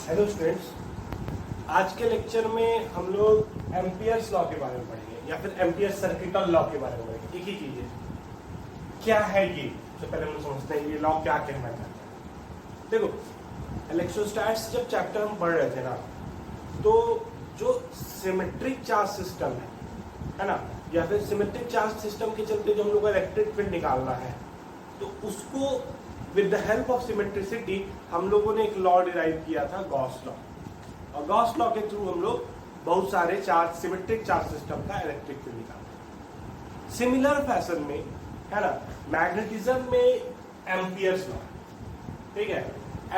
Hello students, आज के lecture में हम लोग एम्पियर्स लॉ के बारे में पढ़ेंगे या फिर एम्पियर सर्किटल लॉ के बारे में पढ़ेंगे। एक ही चीज है, क्या है ये, तो पहले हम समझते हैं ये लॉ क्या कहना चाहता है। देखो, इलेक्ट्रोस्टैट्स जब चैप्टर हम पढ़ रहे थे ना, तो जो सिमेट्रिक चार्ज सिस्टम है ना, या फिर सिमेट्रिक चार्ज सिस्टम के चलते जो हम लोग को इलेक्ट्रिक फील्ड निकालना है, तो उसको with the help of symmetricity हम लोगों ने एक लॉ डिराइव किया था, गॉस लॉ। और गॉस लॉ के थ्रू हम लोग बहुत सारे चार्ज, सिमेट्रिक चार्ज सिस्टम का इलेक्ट्रिक फील्ड निकालते हैं। सिमिलर फैशन में है ना, मैग्नेटिज्म में एम्पियर्स लॉ, ठीक है।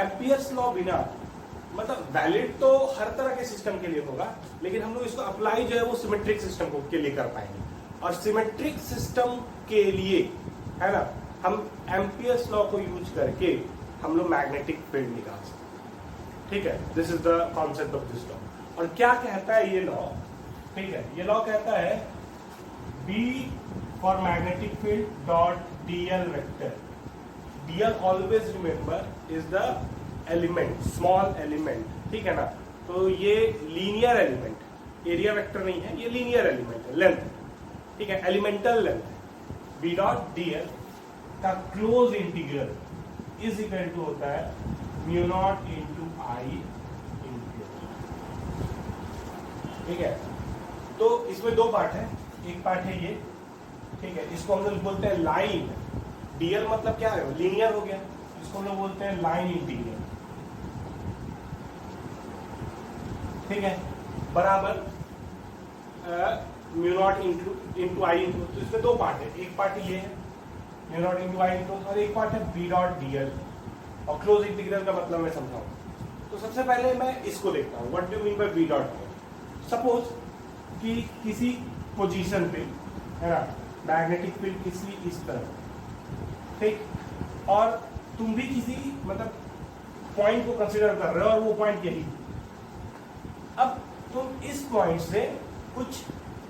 एम्पियर्स लॉ बिना मतलब वैलिड तो हर तरह के सिस्टम के लिए होगा, लेकिन हम लोग इसको अप्लाई जो है वो सिमेट्रिक सिस्टम के लिए कर पाएंगे। और सिमेट्रिक सिस्टम के लिए है ना, हम एम्पियर्स लॉ को यूज करके हम लोग मैग्नेटिक फील्ड निकाल सकते, ठीक है। This is the concept of this law. और क्या कहता है ये लॉ, ठीक है, ये लॉ कहता है B for magnetic field dot DL vector. DL always remember is the element, small element, ठीक है ना। तो ये लीनियर एलिमेंट, एरिया वेक्टर नहीं है, ये लीनियर एलिमेंट है, लेंथ, ठीक है, एलिमेंटल लेंथ है। बी डॉट डीएल का close integral is equal to होता है mu naught into I into, ठीक है। तो इसमें दो पार्ट है, एक पार्ट है ये, ठीक है, इसको हम लोग बोलते हैं लाइन। डीएल मतलब क्या है, लीनियर हो गया, इसको हम लोग बोलते हैं लाइन इंटीग्रल, ठीक है, बराबर mu naught into I into. तो इसमें दो पार्ट है, एक पार्ट ये है mu naught into I into, और एक पार्ट है बी डॉट डीएल। और क्लोज इंटीग्रल का मतलब मैं समझाऊं। तो सबसे पहले मैं इसको देखता हूँ, what do mean by B dot DL. Suppose कि किसी पोजीशन पे है ना, मैग्नेटिक फील्ड किसी इस तरह, ठीक, और तुम भी किसी मतलब पॉइंट को कंसीडर कर रहे हो और वो पॉइंट यही। अब तुम इस पॉइंट से कुछ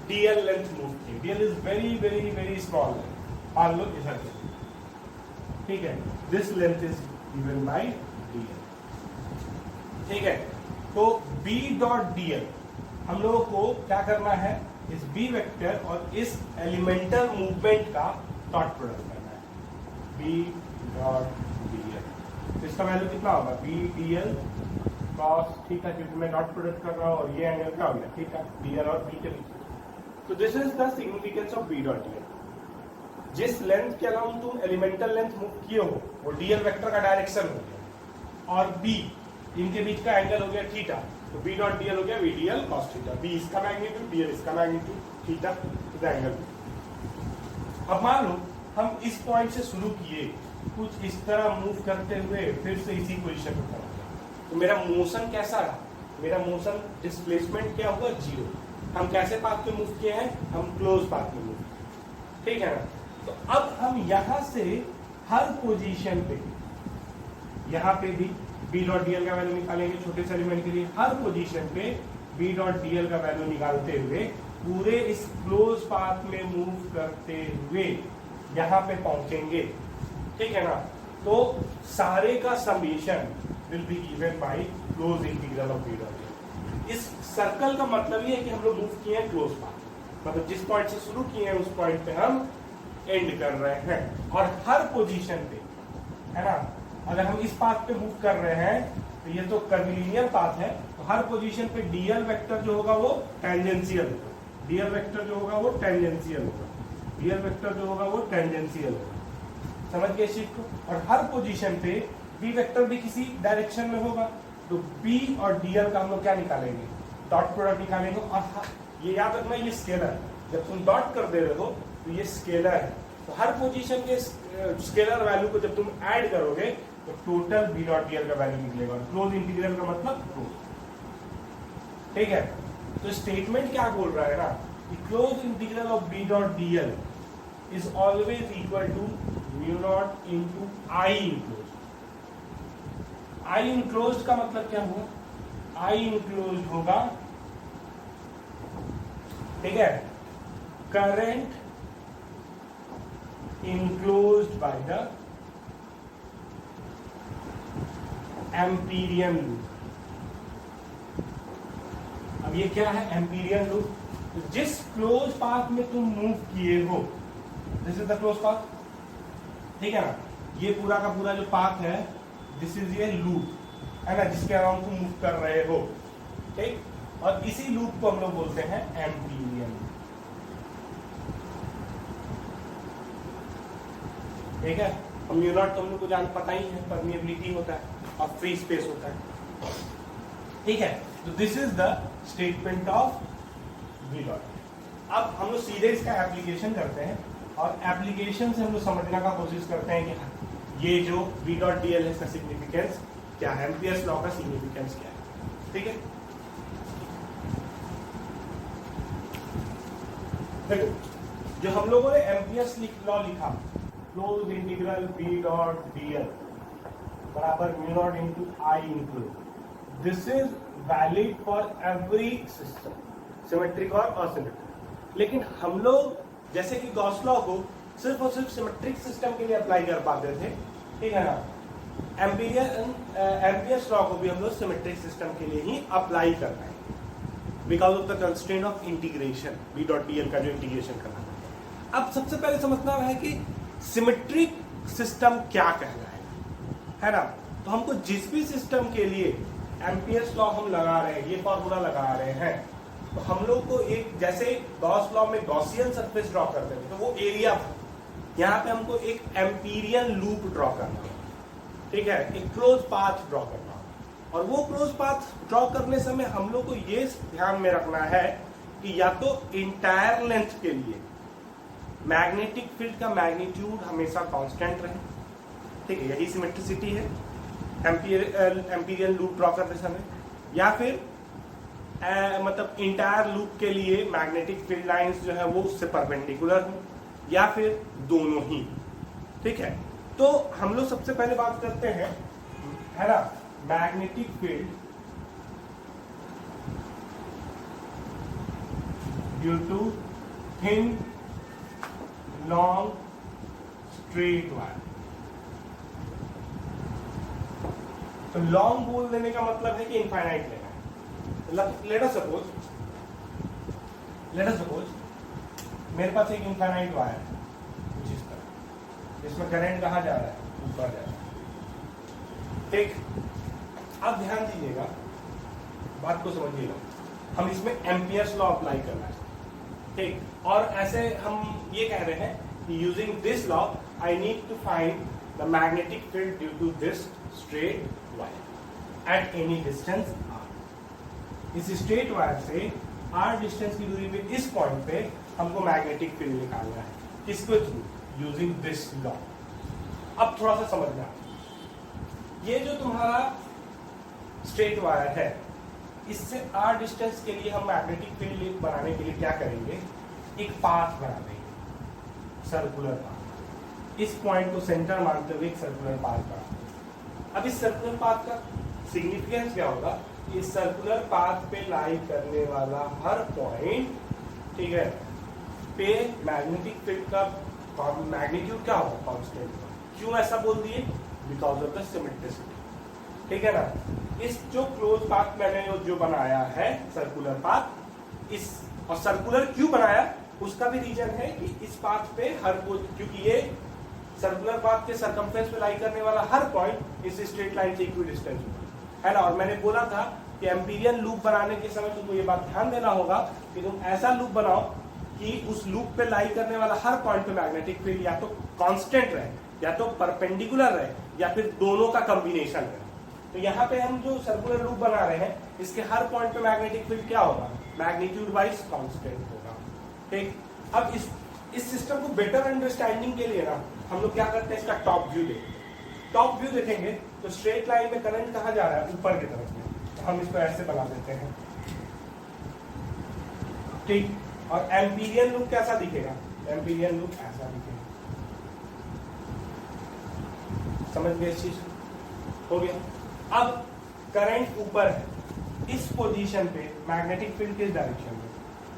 डीएल लेंथ मूव की, DL is very very very small, मान लो इधर, ठीक है, this length is given by DL, ठीक है। तो बी डॉट डीएल हम लोगों को क्या करना है, इस बी वेक्टर और इस एलिमेंटल मूवमेंट का डॉट प्रोडक्ट करना है, बी डॉट डीएल। तो इसका वैल्यू कितना होगा, बी डीएल कॉस थीटा, क्योंकि मैं डॉट प्रोडक्ट कर रहा हूं और ये एंगल क्या हो गया, थीटा, डीएल और बी के बीच। तो this is the significance of B dot DL. जिस लेंथ के अलाउंड तुम एलिमेंटल लेंथ मूव किए हो वो डीएल वेक्टर का डायरेक्शन हो गया, और बी इनके बीच का एंगल हो गया थीटा, तो बी डॉट डीएल हो गया B DL cos theta. B इसका मैग्नीट्यूड, डीएल इसका मैग्नीट्यूड, थीटा द एंगल। अब मान लो हम इस पॉइंट से शुरू किए, कुछ इस तरह मूव करते हुए फिर से इसी पोजीशन पे पहुंचे, तो मेरा मोशन कैसा रहा, मेरा मोशन डिस्प्लेसमेंट क्या हुआ, जीरो। हम कैसे पाथ पे मूव किए हैं, हम क्लोज पाथ पे मूव, ठीक है ना। तो अब हम यहां से हर पोजीशन पे, यहां पे भी बी डॉट डीएल का वैल्यू निकालेंगे छोटे से एलिमेंट के लिए, हर पोजीशन पे बी डॉट डीएल का वैल्यू निकालते हुए पूरे इस क्लोज पाथ में मूव करते हुए यहां पे पहुंचेंगे, ठीक है ना। तो सारे का summation will be given by close integral of B dot DL. इस सर्कल का मतलब ये है कि हम लोग मूव किए हैं क्लोज पाथ, मतलब जिस पॉइंट से शुरू किए हैं उस पॉइंट पे हम एंड कर रहे हैं। और हर पोजीशन पे है ना, अगर हम इस पाथ पे मूव कर रहे हैं तो ये तो कर्वीलिनियर पाथ है, तो हर पोजीशन पे डीएल वेक्टर जो होगा वो टेंजेंशियल होगा, डीएल वेक्टर जो होगा वो टेंजेंशियल होगा, डीएल वेक्टर जो होगा वो टेंजेंशियल होगा, समझ गए इस चीज को। और हर पोजीशन पे बी वेक्टर भी किसी डायरेक्शन में होगा, तो बी और डीएल का हम लोग क्या निकालेंगे, डॉट प्रोडक्ट निकालेंगे। और ये याद रखना, ये स्केलर है, जब तुम डॉट कर दे रहे हो तो ये स्केलर है, तो हर पोजीशन के स्केलर वैल्यू को जब तुम ऐड करोगे तो टोटल बी डॉट डीएल का वैल्यू निकलेगा। क्लोज इंटीग्रल का मतलब क्लोज, ठीक है। तो स्टेटमेंट क्या बोल रहा है ना, कि close integral of B dot DL is always equal to mu naught into I enclose. I enclose का मतलब क्या हुआ, आई इनक्लोज होगा, ठीक है, current enclosed by the Amperian loop, अब ये क्या है, एम्पीरियन लूप। जिस क्लोज पाथ में तुम मूव किए हो, this is the close path, ठीक है ना। ये पूरा का पूरा जो पाथ है, दिस इज ये लूप, है ना, जिसके अराउंड तुम मूव कर रहे हो, ठीक। और इसी लूप को हम लोग बोलते हैं एम्पीरियन, ठीक है। और म्यू नॉट तुम लोग को जान पता ही है, परमिएबिलिटी होता है और फ्री स्पेस होता है, ठीक है। तो this is the statement of V dot. अब हम लोग सीधे इसका एप्लीकेशन करते हैं और एप्लीकेशन से हम लोग समझने का कोशिश करते हैं कि ये जो वी डॉट डी एल है इसका सिग्निफिकेंस क्या है, एम्पियर्स लॉ का सिग्निफिकेंस क्या है, ठीक है। देखो, जो हम लोगों ने एम्पियर्स लॉ लिखा, close integral B dot D L बराबर mu naught into I into, this is valid for every system, symmetric और असिमेट्रिक। लेकिन हम लोग जैसे कि गॉस लॉ को सिर्फ और सिर्फ सिमेट्रिक सिस्टम के लिए अप्लाई कर पाते थे, ठीक है ना। एम्पियर्स लॉ को भी हम लोग सिमेट्रिक सिस्टम के लिए ही अप्लाई कर रहे हैं because of the constraint of integration, B dot D L का जो इंटीग्रेशन करना है। अब सबसे पहले समझना है कि सिमेट्रिक सिस्टम क्या कहलाएगा, है ना। तो हमको जिस भी सिस्टम के लिए एम्पियर्स लॉ हम लगा रहे हैं, ये फॉर्मूला लगा रहे हैं, तो हम लोग को एक, जैसे गॉस लॉ में गॉसियन सरफेस ड्रॉ करते थे तो वो एरिया था, यहाँ पे हमको एक एम्पीरियन लूप ड्रॉ करना, ठीक है, एक क्लोज पाथ ड्रॉ करना। और वो क्लोज पाथ ड्रॉ करने समय हम लोग को ये ध्यान में रखना है कि या तो इंटायर लेंथ के लिए मैग्नेटिक फील्ड का मैग्नीट्यूड हमेशा कांस्टेंट रहे, ठीक है, यही सिमेट्रिसिटी है एम्पीरियन लूप ड्रॉ करते समय। या फिर मतलब इंटायर लूप के लिए मैग्नेटिक फील्ड लाइंस जो है वो उससे परपेंडिकुलर हो, या फिर दोनों ही, ठीक है। तो हम लोग सबसे पहले बात करते हैं, है ना, magnetic field due to thin long straight wire. तो लॉन्ग बोल देने का मतलब है कि इनफाइनाइट लेना है। लेट अस सपोज मेरे पास एक इनफाइनाइट वायर है कुछ इस तरह, जिसमें करंट कहाँ जा रहा है, ऊपर जा रहा है, ठीक। अब ध्यान दीजिएगा, बात को समझिएगा, हम इसमें एम्पियर्स लॉ अप्लाई करना है, ठीक। और ऐसे हम ये कह रहे हैं कि using this law I need to find the magnetic field due to this straight wire at any distance r। इस स्ट्रेट वायर से r डिस्टेंस की दूरी पे इस पॉइंट पे हमको मैग्नेटिक फील्ड निकालना है, किसके थ्रू, यूजिंग दिस लॉ। अब थोड़ा सा समझना, ये जो तुम्हारा स्ट्रेट वायर है, इससे r डिस्टेंस के लिए हम मैग्नेटिक फील्ड बनाने के लिए क्या करेंगे, एक पाथ बना देंगे, सर्कुलर पाथ। इस पॉइंट को सेंटर मानते हुए एक सर्कुलर पाथ बना। अब इस सर्कुलर पाथ का सिग्निफिकेंस क्या होगा, इस सर्कुलर पाथ पे लाई करने वाला हर पॉइंट, ठीक है, पे मैग्नेटिक फील्ड का मैग्नीट्यूड क्या होगा, कांस्टेंट। क्यों ऐसा बोल दिए, बिकॉज ऑफ द सिमेट्रिसिटी, ठीक है ना। इस जो क्लोज पाथ मैंने जो बनाया है सर्कुलर पाथ, इस और सर्कुलर क्यों बनाया, उसका भी रीजन है कि इस पाथ पे हर कोई, क्योंकि ये सर्कुलर पाथ के सरकमफ्रेंस पे लाई करने वाला हर पॉइंट इस स्ट्रेट लाइन से इक्वी डिस्टेंस है ना। और मैंने बोला था कि एम्पीरियन लूप बनाने के समय तुमको ये बात ध्यान देना होगा कि तुम ऐसा लूप बनाओ कि उस लूप पे लाई करने वाला हर पॉइंट पे मैग्नेटिक फील्ड या तो कांस्टेंट रहे, या तो परपेंडिकुलर रहे, या फिर दोनों का कॉम्बिनेशन रहे। तो यहाँ पे हम जो सर्कुलर लूप बना रहे हैं, इसके हर पॉइंट पे मैग्नेटिक फील्ड क्या होगा, मैग्नीट्यूड वाइज कांस्टेंट होगा, ठीक। अब इस सिस्टम को बेटर अंडरस्टैंडिंग के लिए ना हम लोग क्या करते हैं, इसका टॉप व्यू देखते हैं। टॉप व्यू देखेंगे तो स्ट्रेट लाइन में करंट कहाँ जा रहा है, ऊपर की तरफ में, तो हम इसको ऐसे बना देते हैं, ठीक। और एम्पीरियन लूप कैसा दिखेगा, एम्पीरियन लूप ऐसा दिखेगा। समझ गए इस चीज हो गया। अब करंट ऊपर है, इस पोजीशन पे मैग्नेटिक फील्ड किस डायरेक्शन में,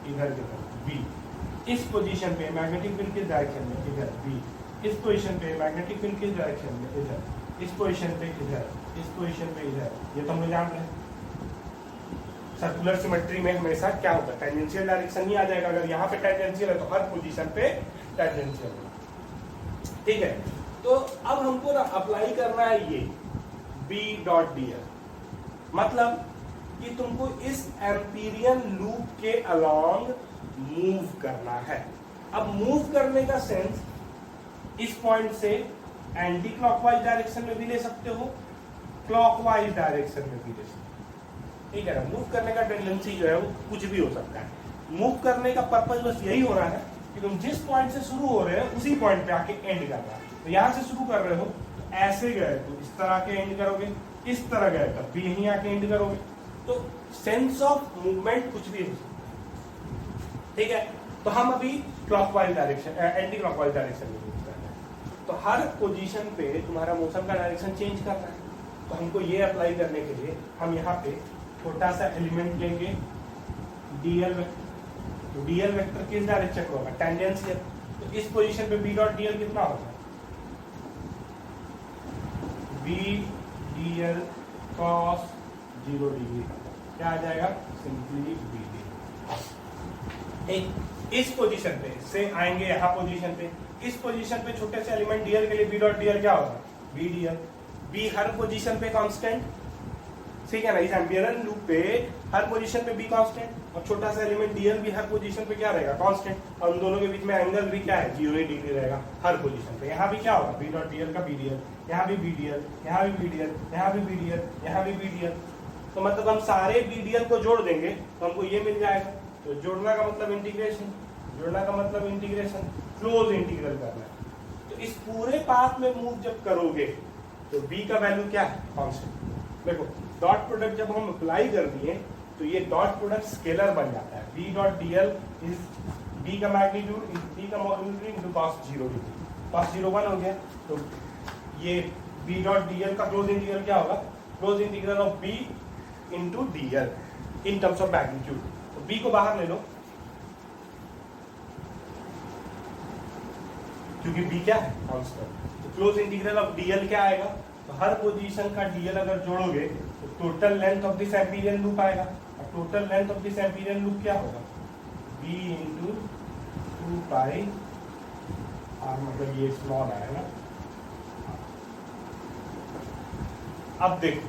इधर की तरफ बी। इस पोजीशन पे मैग्नेटिक फील्ड किस डायरेक्शन में, इधर बी। इस पोजीशन पे मैग्नेटिक फील्ड किस डायरेक्शन में, इधर। इस पोजीशन पे इधर, इस पोजीशन पे इधर। ये तो हम लोग जान रहे हैं, सर्कुलर सिमेट्री में हमेशा क्या होगा, टेंजेंशियल डायरेक्शन ही आ जाएगा। अगर यहाँ पे टेंजेंशियल है तो हर पोजीशन पे टेंजेंशियल होगा। ठीक है, तो अब हमको ना अप्लाई करना है ये B.dl, मतलब कि तुमको इस एम्पीरियन लूप के अलोंग मूव करना है। अब मूव करने का सेंस इस पॉइंट से एंटी क्लॉकवाइज डायरेक्शन में भी ले सकते हो, क्लॉकवाइज डायरेक्शन में भी ले सकते हो। ठीक है ना, मूव करने का टेंडेंसी जो है वो कुछ भी हो सकता है। मूव करने का पर्पज बस यही हो रहा है कि तुम जिस पॉइंट से शुरू हो रहे हो उसी पॉइंट पे आके एंड कर रहा है। तो यहाँ से शुरू कर रहे हो तो ऐसे गए तो इस तरह के एंड करोगे, इस तरह गए तब भी यहीं आके एंड करोगे। तो सेंस ऑफ मूवमेंट कुछ भी हो सकता है। ठीक है, तो हम अभी clockwise direction anti clockwise direction में मूव कर रहे हैं। तो हर पोजीशन पे तुम्हारा मोशन का डायरेक्शन चेंज कर रहा है। तो हमको ये अप्लाई करने के लिए हम यहाँ पे छोटा सा एलिमेंट लेंगे डीएल वेक्टर। तो डीएल वेक्टर किस डायरेक्शन में होगा, टेंजेंशियल। तो इस पोजीशन पे B.dl कितना होगा, B.dl cos 0 डिग्री क्या आ जाएगा, सिंपली BD। इस पोजीशन पे से आएंगे यहाँ पोजीशन पे, इस पोजीशन पे छोटे से एलिमेंट डीएल के लिए B.dl क्या होगा, B.dl। B हर पोजीशन पे कांस्टेंट, ठीक है ना, इस एम्पियरन लूप पे हर पोजीशन पे B कांस्टेंट और छोटा सा एलिमेंट डीएल भी हर पोजीशन पे क्या रहेगा, कांस्टेंट। और उन दोनों के बीच में एंगल भी क्या है, 0 डिग्री रहेगा हर पोजीशन पे। यहाँ भी क्या होगा, B.dl का B.dl, यहाँ भी B.dl, यहाँ भी B.dl, यहाँ भी B.dl, यहाँ भी B.dl। तो मतलब हम सारे B.dl को जोड़ देंगे तो हमको ये मिल जाएगा। तो जोड़ना का मतलब इंटीग्रेशन, जोड़ना का मतलब इंटीग्रेशन, क्लोज इंटीग्रल करना है। तो इस पूरे पाथ में मूव जब करोगे तो B का वैल्यू क्या है, कांस्टेंट। देखो डॉट प्रोडक्ट जब हम अप्लाई कर दिए तो ये डॉट प्रोडक्ट स्केलर बन जाता है। B.dl इज B का मैग्नीट्यूड इज B का magnitude into cos 0 degree, cos 0 1 हो गया। तो ये B.dl का क्लोज इंटीग्रल क्या होगा, close integral of B into dl in terms of magnitude. तो B को बाहर ले लो क्योंकि B क्या है, कांस्टेंट। तो क्लोज इंटीग्रल ऑफ dl क्या आएगा, तो हर पोजीशन का dl अगर जोड़ोगे तो total length of this Amperian loop आएगा। और total length of this Amperian loop क्या होगा, b इंटू 2 पाई r, मतलब ये स्मॉल आएगा। अब देखो,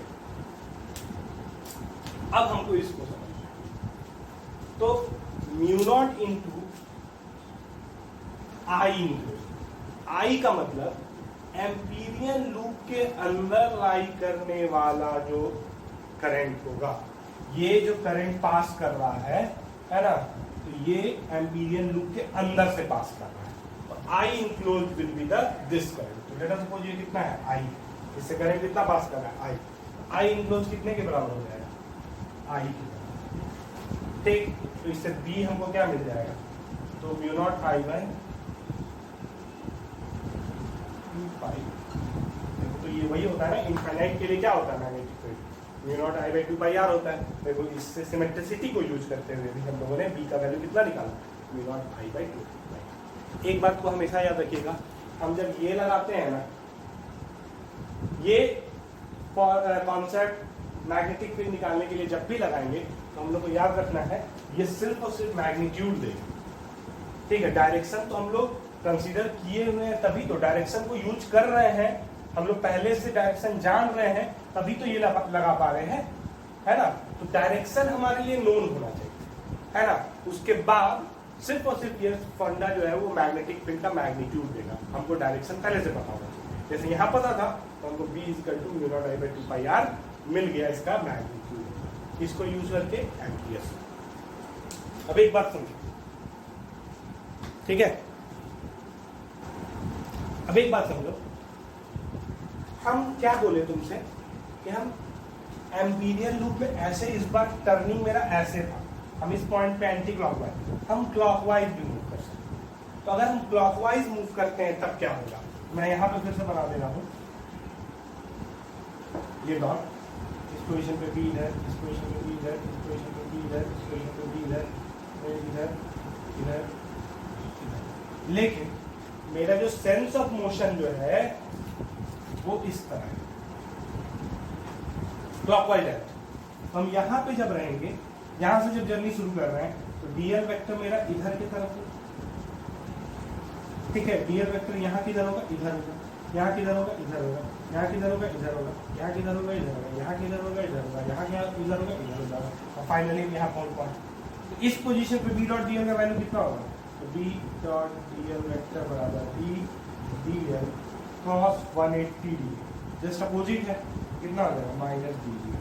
अब हमको इसको समझना, तो म्यू नॉट इंटू आई, आई का मतलब एम्पीरियन लूप के अंदर लाई करने वाला जो करंट होगा, ये जो करंट पास कर रहा है ना, तो ये एम्पीरियन लूप के अंदर से पास कर रहा है। तो आई enclose will be the this current. तो लेट अस सपोज ये कितना है, आई, इससे करंट कितना पास कर रहा है, आई। आई इनक्लोज कितने के बराबर हो जाएगा, आई के बराबर। ठीक, तो इससे बी हमको क्या मिल जाएगा, तो म्यू नॉट आई बाय 2 पाई। तो ये वही होता है ना, इनफाइनाइट के लिए क्या होता है, magnetic field mu naught I by 2 pi R होता है। देखो इससे सिमेट्रिसिटी को यूज करते हुए भी हम लोगों ने बी का वैल्यू कितना निकाला, म्यू नॉट आई बाय 2 पाई। एक बात को हमेशा याद रखिएगा, हम जब ये लगाते हैं ना, ये कॉन्सेप्ट मैग्नेटिक फील्ड निकालने के लिए जब भी लगाएंगे तो हम लोग को याद रखना है ये सिर्फ और सिर्फ मैग्नीट्यूड देगा। ठीक है, डायरेक्शन तो हम लोग कंसीडर किए हुए हैं, तभी तो डायरेक्शन को यूज कर रहे हैं हम लोग, पहले से डायरेक्शन जान रहे हैं तभी तो ये लगा पा रहे हैं, है ना। तो डायरेक्शन हमारे लिए नोन होना चाहिए, है ना। उसके बाद सिर्फ और सिर्फ ये फंडा जो है वो मैग्नेटिक फील्ड का मैग्नीट्यूड देगा, हमको डायरेक्शन पहले से पता होगा। जैसे यहाँ पता था तो हमको B equal to mu naught I by 2 pi R मिल गया इसका मैग्नीट्यूड, इसको यूज करके एम्पियर्स। अब एक बात समझो, ठीक है, अब एक बात समझो, हम क्या बोले तुमसे कि हम एम्पीरियल लूप में ऐसे, इस बार टर्निंग मेरा ऐसे था, हम इस पॉइंट पे एंटी क्लॉकवाइज, हम क्लॉकवाइज भी मूव कर सकते हैं। तो अगर हम क्लॉकवाइज मूव करते हैं तब क्या होगा, मैं यहाँ पे फिर से बना दे रहा हूँ, ये डॉट इस पोजीशन पे B इधर, इस पोजीशन पे B इधर, इस पोजीशन पे B इधर, इस पोजीशन पे B इधर, इधर इधर इधर। लेकिन मेरा जो सेंस ऑफ मोशन जो है वो इस तरह है, क्लॉकवाइज है। हम यहाँ पे जब रहेंगे यहां से जब जर्नी शुरू कर रहे हैं तो डीएल वेक्टर मेरा इधर की तरफ है, ठीक है। डीएल वेक्टर यहाँ किधर होगा, इधर होगा, यहाँ किधर होगा, इधर होगा, यहाँ किधर होगा, इधर होगा, यहाँ किधर होगा, इधर होगा, यहाँ किधर होगा, इधर होगा, यहाँ किधर होगा, इधर होगा, और फाइनली यहाँ पहुंच। तो इस पोजीशन पे बी डॉट डीएल का वैल्यू कितना होगा, तो बी डॉट डीएल वेक्टर बराबर B DL cross 180 degree, just opposite है, कितना हो जाएगा माइनस डी डी।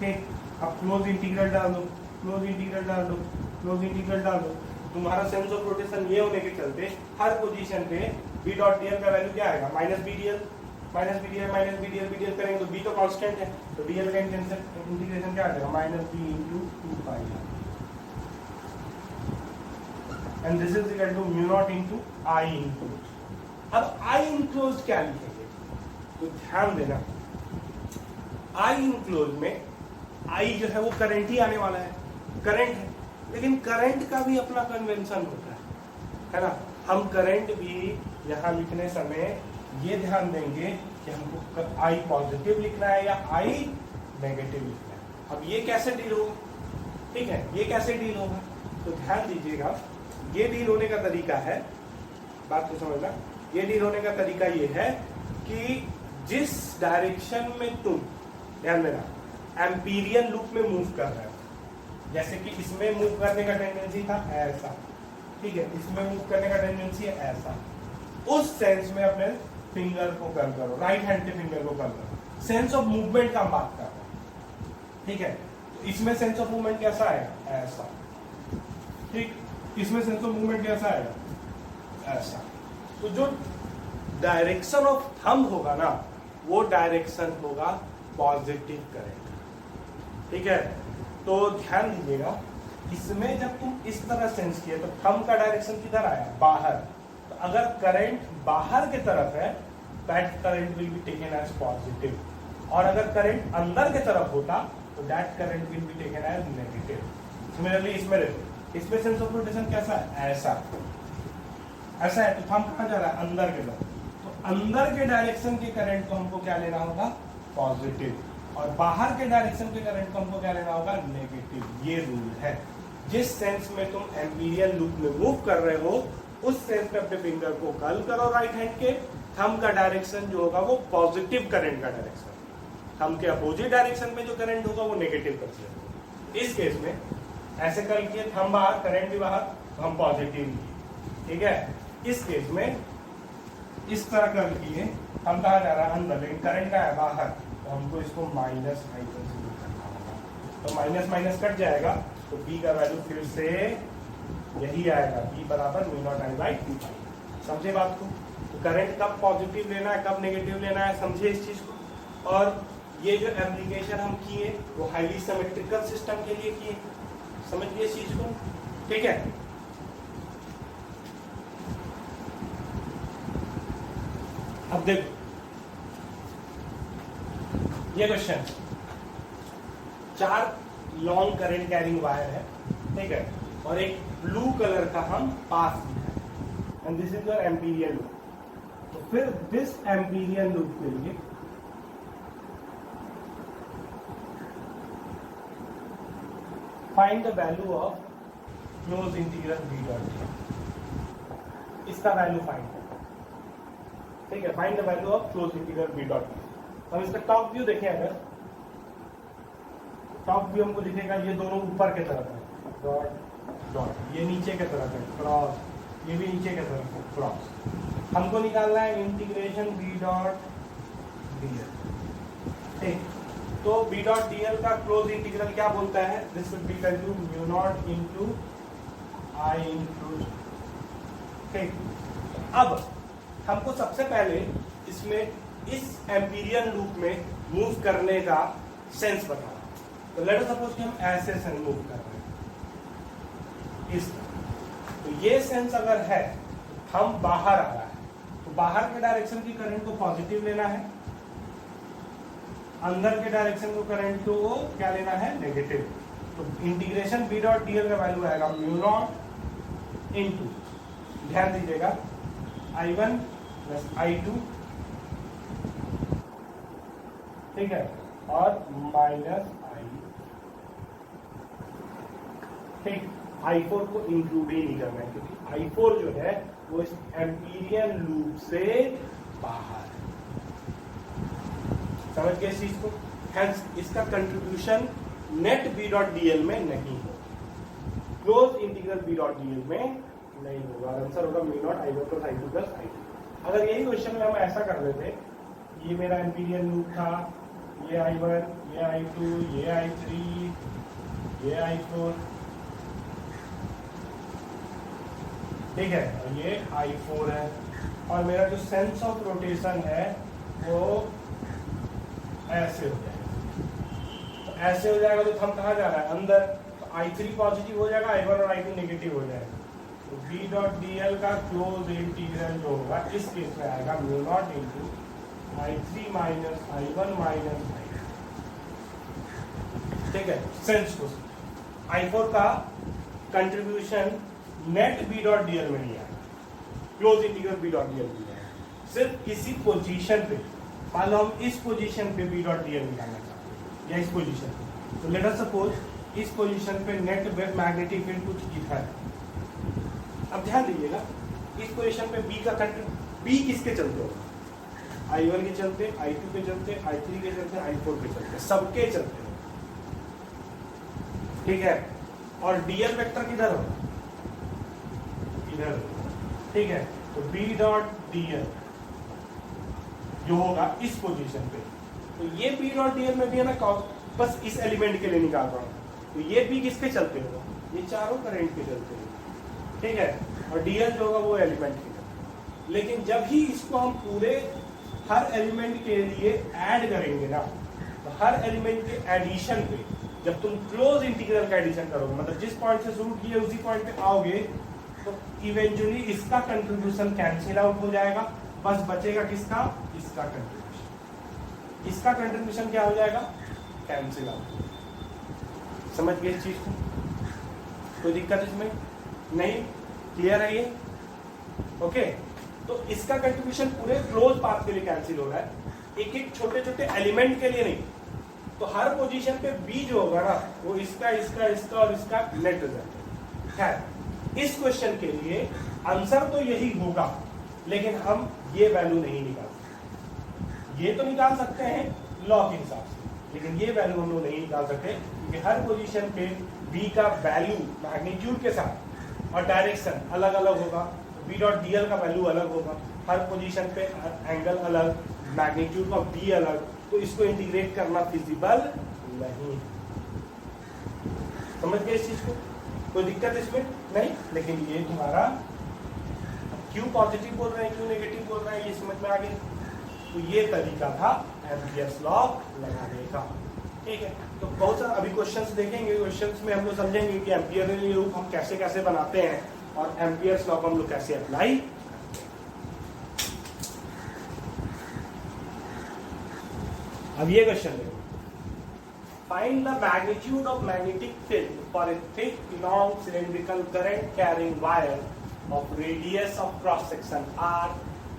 ठीक, अब क्लोज इंटीग्रल डाल दो, क्लोज इंटीग्रल डाल दो, क्लोज इंटीग्रल डाल दो। तुम्हारा सेंस ऑफ रोटेशन ये होने के चलते हर पोजीशन पे बी डॉट डीएल का वैल्यू क्या आएगा, minus B DL, minus B DL, minus B DL, B DL करेंगे तो बी तो कांस्टेंट है, तो डीएल का इंटीग्रेशन क्या आ जाएगा, minus B into 2 pi, and this is equal to mu naught into I enclose. अब आई इंक्लोज क्या लिखेंगे, तो ध्यान देना आई इंक्लोज में आई जो है वो करंट ही आने वाला है, करंट है, लेकिन करंट का भी अपना कन्वेंशन होता है ना। हम करंट भी यहाँ लिखने समय ये ध्यान देंगे कि हमको आई पॉजिटिव लिखना है या आई नेगेटिव लिखना है। अब ये कैसे डील होगा, ठीक है, ये कैसे डील होगा, तो ध्यान दीजिएगा, ये डील होने का तरीका है, बात को समझना, ये डील होने का तरीका ये है कि जिस डायरेक्शन में तुम, ध्यान देना, एम्पीरियन लूप में मूव कर रहे हो, जैसे कि इसमें मूव करने का टेंडेंसी था ऐसा, ठीक है, इसमें मूव करने का टेंडेंसी है ऐसा, उस सेंस में अपने फिंगर को कर्ल करो, राइट हैंड के फिंगर को कर्ल करो। सेंस ऑफ मूवमेंट का हम बात कर रहे हैं, ठीक है, तो इसमें सेंस ऑफ मूवमेंट कैसा आएगा, ऐसा, ठीक, इसमें सेंस ऑफ मूवमेंट कैसा आएगा, ऐसा। तो जो डायरेक्शन ऑफ थंब होगा ना, वो डायरेक्शन होगा पॉजिटिव करंट, ठीक है। तो ध्यान दीजिएगा, इसमें जब तुम इस तरह सेंस किए तो थंब का डायरेक्शन किधर आया, बाहर, तो अगर करंट बाहर की तरफ है that current will be taken as positive, और अगर करंट अंदर की तरफ होता तो that current will be taken as negative. Similarly इसमें सेंस ऑफ रोटेशन कैसा है, ऐसा, ऐसा है, तो थंब कहाँ जा रहा है, अंदर की तरफ, तो अंदर के डायरेक्शन के करंट को हमको क्या लेना होगा, पॉजिटिव, और बाहर के डायरेक्शन के करंट को हमको क्या लेना होगा, नेगेटिव। ये रूल है। जिस सेंस में तुम एम्पीरियन लूप में मूव कर रहे हो उस सेंस में अपने फिंगर को कर्ल करो राइट हैंड के, थंब का डायरेक्शन जो होगा वो पॉजिटिव करंट का डायरेक्शन, थंब के अपोजिट डायरेक्शन में जो करंट होगा वो नेगेटिव करंट। इस केस में ऐसे कर्ल किए, थंब बाहर, करंट भी बाहर, तो हम पॉजिटिव लिए, ठीक है। इस केस में इस तरह कर्ल किए, हम कहा जा रहा है अंदर, लेकिन करंट का है बाहर, तो हमको इसको माइनस माइनस करना होगा, तो माइनस माइनस कट जाएगा, तो बी का वैल्यू फिर से यही आएगा, बी बराबर म्यू नॉट आई बाई 2 पाई। समझे बात को, तो करंट कब पॉजिटिव लेना है कब नेगेटिव लेना है, समझे इस चीज को। और ये जो एप्लीकेशन हम किए वो हाईली सिमेट्रिकल सिस्टम के लिए किए, समझिए इस चीज को, ठीक है। अब देखो ये question, 4 long current carrying wire है, ठीक है, और एक ब्लू कलर का हम पास लिखा है, and this is your Amperian loop. तो फिर दिस एम्पीरियन लूप के लिए find the value of close integral B dot, इसका वैल्यू फाइंड है, ठीक है, find the value of close integral B dot. हम इसका टॉप व्यू देखें, अगर टॉप व्यू हमको दिखेगा ये दोनों ऊपर की तरफ है, डॉट डॉट, ये नीचे की तरफ है, क्रॉस, ये भी नीचे की तरफ है, क्रॉस। हमको निकालना है इंटीग्रेशन बी डॉट डीएल, ठीक। तो बी डॉट डीएल का क्लोज इंटीग्रल क्या बोलता है, this will be equal to mu naught into I include, ठीक। अब हमको सबसे पहले इसमें इस एम्पीरियन लूप में मूव करने का सेंस बताना। तो लेट अस सपोज कि हम ऐसे सेंस मूव कर रहे हैं, इस तो ये सेंस अगर है, हम बाहर आ रहा है, तो बाहर के डायरेक्शन की करंट को पॉजिटिव लेना है, अंदर के डायरेक्शन को करंट को क्या लेना है, नेगेटिव। तो इंटीग्रेशन बी डॉट डीएल का वैल्यू आएगा म्यू नॉट इनटू, ध्यान दीजिएगा, I1 प्लस I2, ठीक है, और माइनस I ठीक, I4 को इंक्लूड ही नहीं करना है क्योंकि I4 जो है वो इस एम्पीरियन लूप से बाहर है। समझ गए इस चीज को? हेंस इसका contribution net B dot DL में नहीं होगा, close integral B dot DL में नहीं होगा। आंसर होगा mu not I1 plus I2 plus I3। अगर यही क्वेश्चन में हम ऐसा कर देते, ये मेरा एम्पीरियन लूप था, ये I1, ये I2, ये I3, ये I4, ठीक है, और ये I4 है, और मेरा जो सेंस ऑफ रोटेशन है वो ऐसे हो जाएगा। तो ऐसे हो जाएगा तो हम कहाँ जा रहा है? अंदर। तो I3 पॉजिटिव हो जाएगा, I1 और I2 नेगेटिव हो जाएगा। तो B डॉट DL का क्लोज इंटीग्रल जो होगा इस केस में आएगा mu naught into I3 minus I1 minus I2। ठीक है, सेंस को I4 का contribution net B dot DL में नहीं आएगा, close integral B dot DL में आएगा। सिर्फ किसी पोजीशन पे, मान लो हम इस पोजीशन पे बी डॉट डीएल निकालना चाहते हैं या इस पोजीशन पे, तो लेट अस सपोज इस पोजीशन पे नेट मैग्नेटिक फील्ड कुछ इधर है। अब ध्यान दीजिएगा, इस पोजीशन पे बी का बी किसके चलते होगा? I1 के चलते, I2 के चलते, I3 के चलते, I4 के चलते, सबके चलते। ठीक है, और डीएल वेक्टर किधर होगा? इधर। ठीक है, तो बी डॉट डीएल जो होगा इस पोजीशन पे, तो ये बी डॉट डीएल में भी है ना, बस इस एलिमेंट के लिए निकाल रहा हूं। तो ये बी किसके चलते होगा? ये चारों करंट के चलते होगा। ठीक है, और डीएल जो होगा वो एलिमेंट के चलते। लेकिन जब ही इसको हम पूरे हर एलिमेंट के लिए ऐड करेंगे ना, तो हर एलिमेंट के एडिशन पे जब तुम क्लोज इंटीग्रल का एडिशन करोगे, मतलब जिस पॉइंट से शुरू किए उसी पॉइंट पे आओगे, तो इवेंचुअली इसका कंट्रीब्यूशन कैंसिल आउट हो जाएगा, बस बचेगा किसका? इसका कंट्रीब्यूशन। इसका कंट्रीब्यूशन क्या हो जाएगा? Cancel out. समझ गए इस चीज को? कोई दिक्कत इसमें नहीं? क्लियर है ये? ओके, तो इसका कंट्रीब्यूशन पूरे क्लोज पाथ के लिए कैंसिल हो रहा है, एक एक छोटे छोटे एलिमेंट के लिए नहीं। तो हर पोजीशन पे बी जो होगा ना, वो इसका इसका इसका और इसका नेट रिजल्ट है। इस क्वेश्चन के लिए आंसर तो यही होगा, लेकिन हम ये वैल्यू नहीं निकाल सकते। ये तो निकाल सकते हैं लॉ के हिसाब से, लेकिन ये वैल्यू हम लोग नहीं निकाल सकते क्योंकि हर पोजीशन पे बी का वैल्यू मैग्नीट्यूड के साथ और डायरेक्शन अलग अलग होगा। बी डॉट डीएल का वैल्यू अलग होगा, हर पोजीशन पे एंगल अलग, मैग्नीट्यूड का बी अलग, तो इसको इंटीग्रेट करना फिजिबल नहीं। समझ गए इस चीज को? कोई दिक्कत इसमें नहीं? लेकिन ये तुम्हारा क्यों पॉजिटिव बोल रहे हैं, क्यों नेगेटिव बोल रहे हैं, ये समझ में आ गया। तो ये तरीका था एम्पियर्स लॉ लगाने का। ठीक है, तो बहुत सारे अभी क्वेश्चंस देखेंगे, क्वेश्चंस में हम लोग समझेंगे कि एम्पियरियल लूप हम कैसे कैसे बनाते हैं और एम्पियर्स लॉ को हम लोग कैसे अप्लाई। अब ये क्वेश्चन देखो, find the magnitude of magnetic field for a thick long cylindrical current carrying wire of radius of cross section r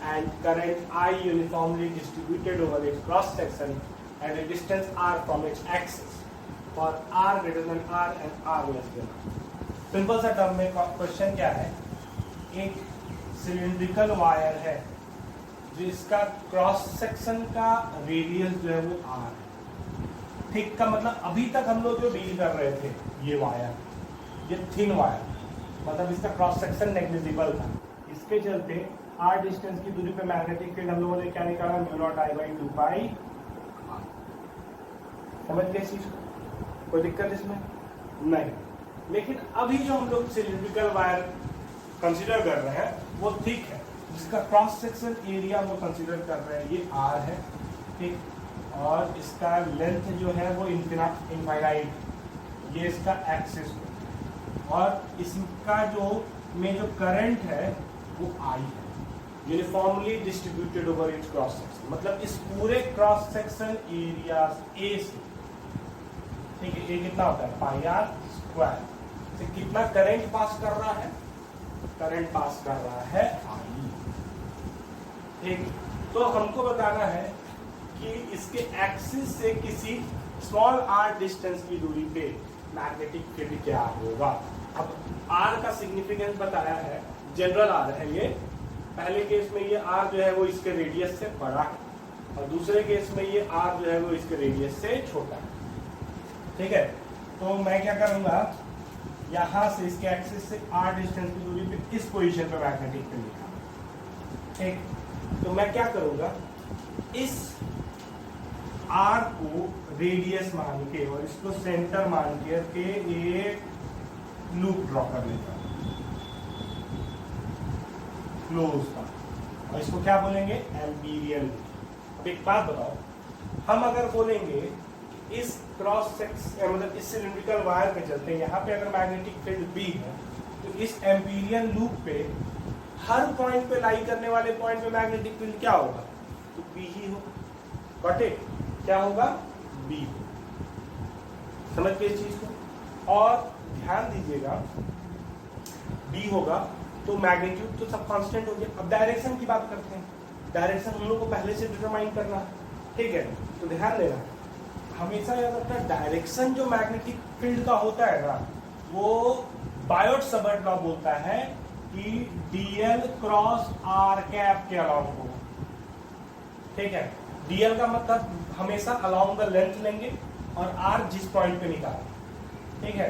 and current I uniformly distributed over its cross section at a distance r from its axis for r greater than r and r less than r। Simple सा term में question क्या है, एक cylindrical wire है जिसका cross section का radius जो है वो r है। थिक का मतलब अभी तक हम लोग जो डील कर रहे थे, ये वायर, ये थिन वायर, मतलब इसका क्रॉस सेक्शन नेग्लिजिबल था। इसके चलते r डिस्टेंस की दूरी पे मैग्नेटिक फील्ड हम लोगों ने क्या निकाला? म्यू नॉट I बाई 2 पाई। समझ गए इस चीज को? कोई दिक्कत इसमें नहीं। लेकिन अभी जो हम लोग सिलिंड्रिकल वायर कंसीडर कर रहे हैं वो थिक है, जिसका क्रॉस सेक्शन एरिया वो कंसीडर कर रहे हैं, ये r है। ठीक, और इसका लेंथ जो है वो इनफाइनाइट, ये इसका एक्सिस है, और इसका जो करंट है वो I है, uniformly distributed over it's cross section, मतलब इस पूरे क्रॉस सेक्शन एरिया A से, ठीक है, ये कितना होता है? पाई r स्क्वायर से कितना करंट पास कर रहा है? करंट पास कर रहा है I। ठीक, तो हमको बताना है कि इसके एक्सिस से किसी स्मॉल r डिस्टेंस की दूरी पे मैग्नेटिक फील्ड क्या होगा। अब आर का सिग्निफिकेंस बताया है, जनरल आर है ये। पहले केस में ये आर जो है वो इसके रेडियस से बड़ा है और दूसरे केस में ये आर जो है वो इसके रेडियस से छोटा है। ठीक है, तो मैं क्या करूंगा, यहां से इसके एक्सिस से आर डिस्टेंस की दूरी पे इस पोजीशन पे मैग्नेटिक फील्ड लिखा। ठीक, तो मैं क्या करूंगा, इस आर को रेडियस मान के और इसको सेंटर मान के एक लूप ड्रॉ कर लेता हूं क्लोज का, और इसको क्या बोलेंगे, एम्पीरियल। अब एक बात बताओ, हम अगर बोलेंगे इस क्रॉस सेक्शन मतलब इस सिलिंड्रिकल वायर पे चलते हैं, यहाँ पे अगर मैग्नेटिक फील्ड बी है तो इस एम्पीरियल लूप पे हर पॉइंट पे लाई करने वाले पॉइंट पे मैग्नेटिक फील्ड क्या होगा, तो बी ही होगा। गॉट इट, क्या होगा, बी। समझ गए इस चीज को। और ध्यान दीजिएगा, बी होगा तो मैग्नीट्यूड तो सब कांस्टेंट हो गया। अब डायरेक्शन की बात करते हैं, डायरेक्शन हम लोग को पहले से डिटरमाइन करना है। ठीक है, तो ध्यान देना, हमेशा याद रखना डायरेक्शन जो मैग्नेटिक फील्ड का होता है ना, वो बायोट-सावर्त लॉ बोलता है कि डीएल क्रॉस आर कैप के अलाउंग होगा। ठीक है, डीएल का मतलब हमेशा अलाउंग द लेंथ लेंगे और आर जिस पॉइंट पे निकालें। ठीक है,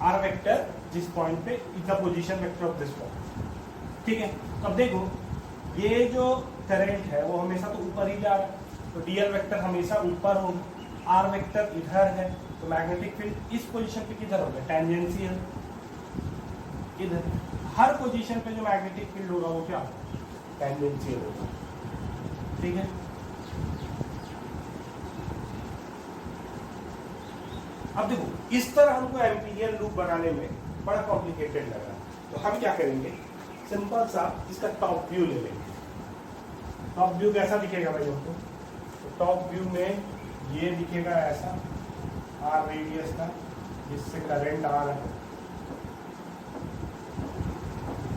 आर वेक्टर जिस पॉइंट पे is the position vector of this point. ठीक है, अब देखो ये जो करंट है वो हमेशा तो ऊपर ही जा रहा है, तो डीएल वेक्टर हमेशा ऊपर होगा, आर वेक्टर इधर है, तो मैग्नेटिक फील्ड इस पोजीशन पे किधर होगा, टेंजेंशियल इधर। हर पोजीशन पे जो मैग्नेटिक फील्ड होगा वो क्या होगा, टेंजेंशियल होगा। ठीक है, अब देखो इस तरह हमको एम्पीरियल लूप बनाने में बड़ा कॉम्प्लिकेटेड लगा, तो हम क्या करेंगे, सिंपल सा इसका टॉप व्यू ले लेंगे। टॉप व्यू कैसा दिखेगा भाई हमको, तो टॉप व्यू में ये दिखेगा ऐसा, आर रेडियस का जिससे करंट आ रहा है।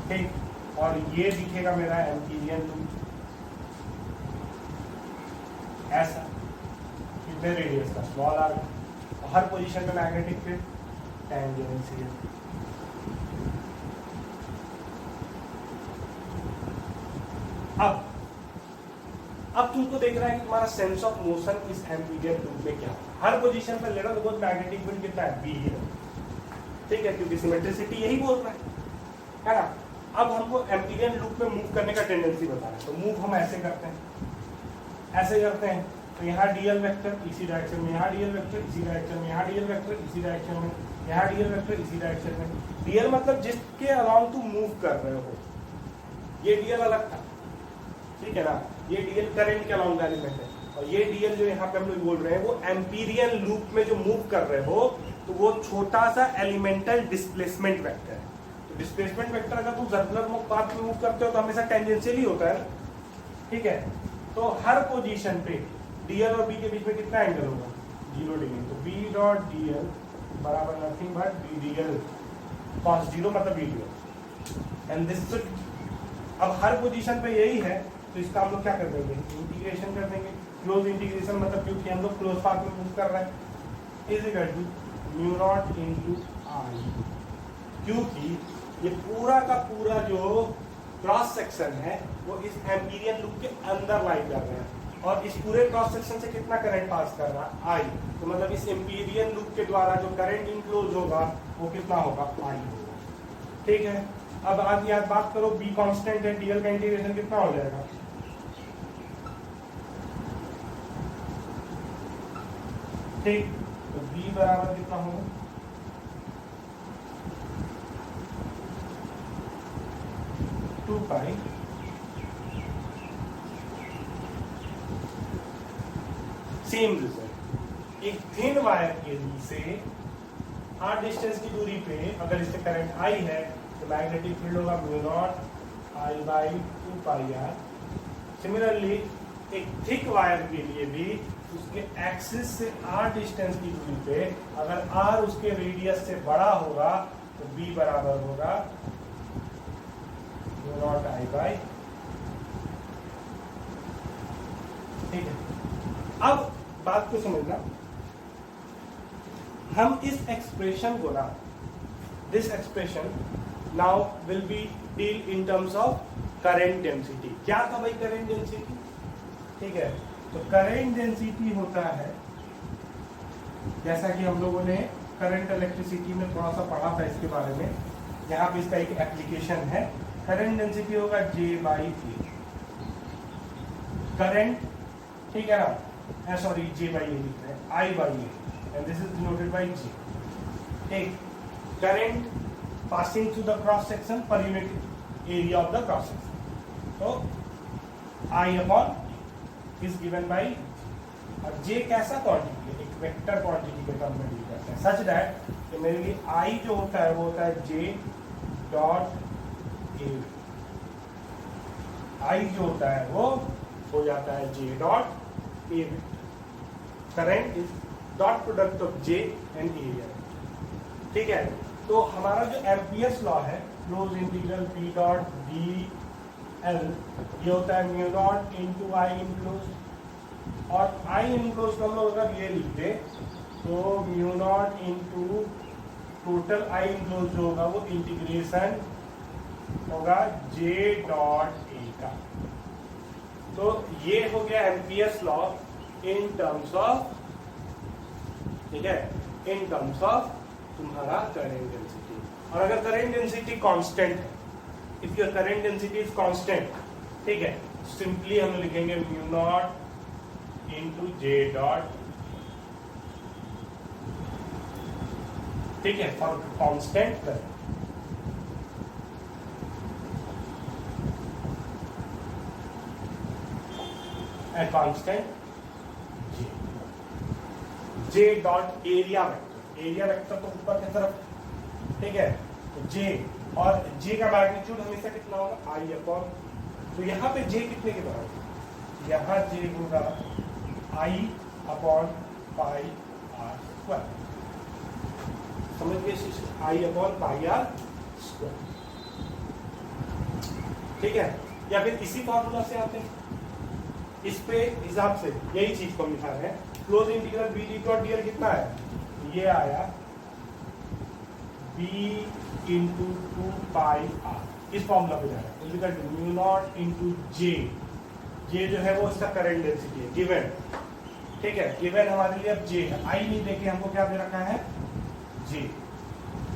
ठीक, और ये दिखेगा मेरा एम्पीरियल लूप ऐसा, कितने रेडियस का, स्मॉल आर। हर पोजीशन में मैग्नेटिक फील्ड टेंजेंशियल। अब तुमको देख रहा है कि तुम्हारा सेंस ऑफ मोशन इस एम्पीरियल लूप में क्या है। हर पोजीशन पर लेना तो मैग्नेटिक फील्ड कितना है, बी है। ठीक है, क्योंकि सिमेट्रिसिटी यही बोल रहा है ना। अब हमको एम्पीरियल लूप में मूव करने का टेंडेंसी बता रहा है, तो मूव हम ऐसे करते हैं, ऐसे करते हैं। तो यहाँ डीएल वेक्टर इसी डायरेक्शन में, यहाँ डीएल वेक्टर इसी डायरेक्शन में, यहाँ डीएल वेक्टर इसी डायरेक्शन में, यहाँ डीएल वेक्टर इसी डायरेक्शन में। डीएल मतलब जिसके अलाउंग तुम मूव कर रहे हो, ये डीएल अलग था। ठीक है ना, ये डीएल करंट के अलाउंग का एलिमेंट है, और ये डीएल जो यहाँ पे हम लोग बोल रहे हैं वो एम्पीरियल लूप में जो मूव कर रहे हो, तो वो छोटा सा एलिमेंटल डिस्प्लेसमेंट वेक्टर है। तो डिस्प्लेसमेंट वेक्टर अगर तुम सर्कुलर पाथ में मूव करते हो तो हमेशा टेंजेंशियल ही होता है। ठीक है, तो हर पोजीशन पे डीएल और बी के बीच में कितना एंगल होगा, 0 डिग्री। तो बी डॉट डीएल बराबर nothing but B DL cos 0 मतलब बी डीएल एंड दिस। अब हर पोजीशन पे यही है, तो इसका हम लोग क्या कर देंगे, इंटीग्रेशन कर देंगे। क्लोज इंटीग्रेशन मतलब क्योंकि हम लोग क्लोज पाथ में मूव कर रहे हैं, is equal to mu naught into I, क्योंकि ये पूरा का पूरा जो क्रॉस सेक्शन है वो इस एम्पीरियल लूप के अंदर लाई कर रहे हैं, और इस पूरे क्रॉस सेक्शन से कितना करंट पास कर रहा है, आई। तो मतलब इस एम्पीरियल लूप के द्वारा जो करंट इनक्लोज होगा वो कितना होगा, आई होगा। ठीक है, अब आज याद बात करो, बी कांस्टेंट है, डीएल का इंटीग्रेशन कितना हो जाएगा, ठीक। तो बी बराबर कितना होगा, टू पाई सेम रिजल्ट। एक थिन वायर के से आर डिस्टेंस की दूरी पे अगर इससे करंट आई है तो मैग्नेटिक फील्ड होगा mu naught I by 2 pi R. Similarly एक थिक वायर के लिए भी उसके एक्सिस से आर डिस्टेंस की दूरी पे अगर आर उसके रेडियस से बड़ा होगा तो बी बराबर होगा म्यू नॉट आई बाई। ठीक है, अब बात को समझना, हम इस एक्सप्रेशन को ना, this expression now will be deal in terms of current density. क्या था भाई करेंट डेंसिटी? ठीक है, तो करेंट डेंसिटी होता है, जैसा कि हम लोगों ने करंट इलेक्ट्रिसिटी में थोड़ा सा पढ़ा था इसके बारे में, यहाँ पे इसका एक एप्लीकेशन है। करंट डेंसिटी होगा J/A, करंट, ठीक है ना, सॉरी J/A लिख रहे हैं, I/A and this is denoted by J। ठीक, current passing through the cross section पर unit area of the cross section, तो I/, इज गिवन बाय, और J कैसा क्वांटिटी है, एक वेक्टर क्वांटिटी के टर्म में डील करते हैं, सच दैट कि मेरे लिए I जो होता है वो होता है J डॉट A, I जो होता है वो हो जाता है J dot A। Current is dot product of J and area. ठीक है, तो हमारा जो एम्पियर्स लॉ है, close integral P dot dl, ये होता है mu naught into I enclose, और I इनक्लोज को हम लोग अगर ये लिखते तो mu naught into total I enclose जो होगा वो इंटीग्रेशन होगा J डॉट A का। तो ये हो गया Ampere's law in terms of, ठीक है, इन टर्म्स ऑफ तुम्हारा करंट डेंसिटी। और अगर करंट डेंसिटी कांस्टेंट है, if your current density is constant, ठीक है, सिंपली हम लिखेंगे mu naught into J dot, ठीक है, for constant current. A constant J dot area vector, area vector तो ऊपर की तरफ, ठीक है, तो J, और J का मैग्नीट्यूड हमेशा कितना होगा I अपॉन, तो यहाँ पे J कितने के बराबर, यहाँ J होगा I upon pi R square, समझ गए, I upon pi R square. ठीक है, या फिर इसी फॉर्मूला से आते हैं, इस पे हिसाब से यही चीज को लिखा है, close integral B d dot dl कितना है, ये आया B इंटू 2 पाई आर, इस फॉर्मूला पे जा रहा है, equal to mu naught into J, J जो है वो इसका करंट डेंसिटी है, गिवन, ठीक है, गिवन हमारे लिए अब J है, I नहीं देके हमको क्या दे रखा है J,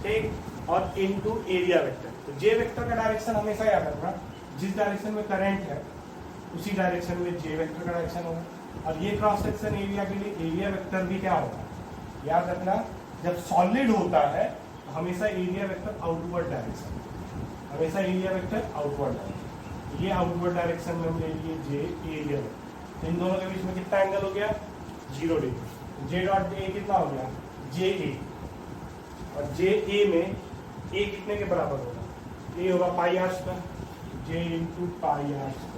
ठीक, और इंटू एरिया वेक्टर। तो J वेक्टर का डायरेक्शन हमेशा याद रखना, जिस डायरेक्शन में करंट है उसी डायरेक्शन में J वेक्टर का डायरेक्शन होगा, और ये क्रॉस सेक्शन एरिया के लिए एरिया वेक्टर भी क्या होगा, याद रखना, जब सॉलिड होता है तो हमेशा एरिया वेक्टर आउटवर्ड डायरेक्शन, हमेशा एरिया वेक्टर आउटवर्ड डायरेक्शन, ये आउटवर्ड डायरेक्शन में हम ले लिए J एरिया वेक्टर, इन दोनों के बीच में कितना एंगल हो गया, 0 डिग्री, J डॉट A कितना हो गया JA, और JA में A कितने के बराबर होगा, A होगा pi R square, J into pi R square,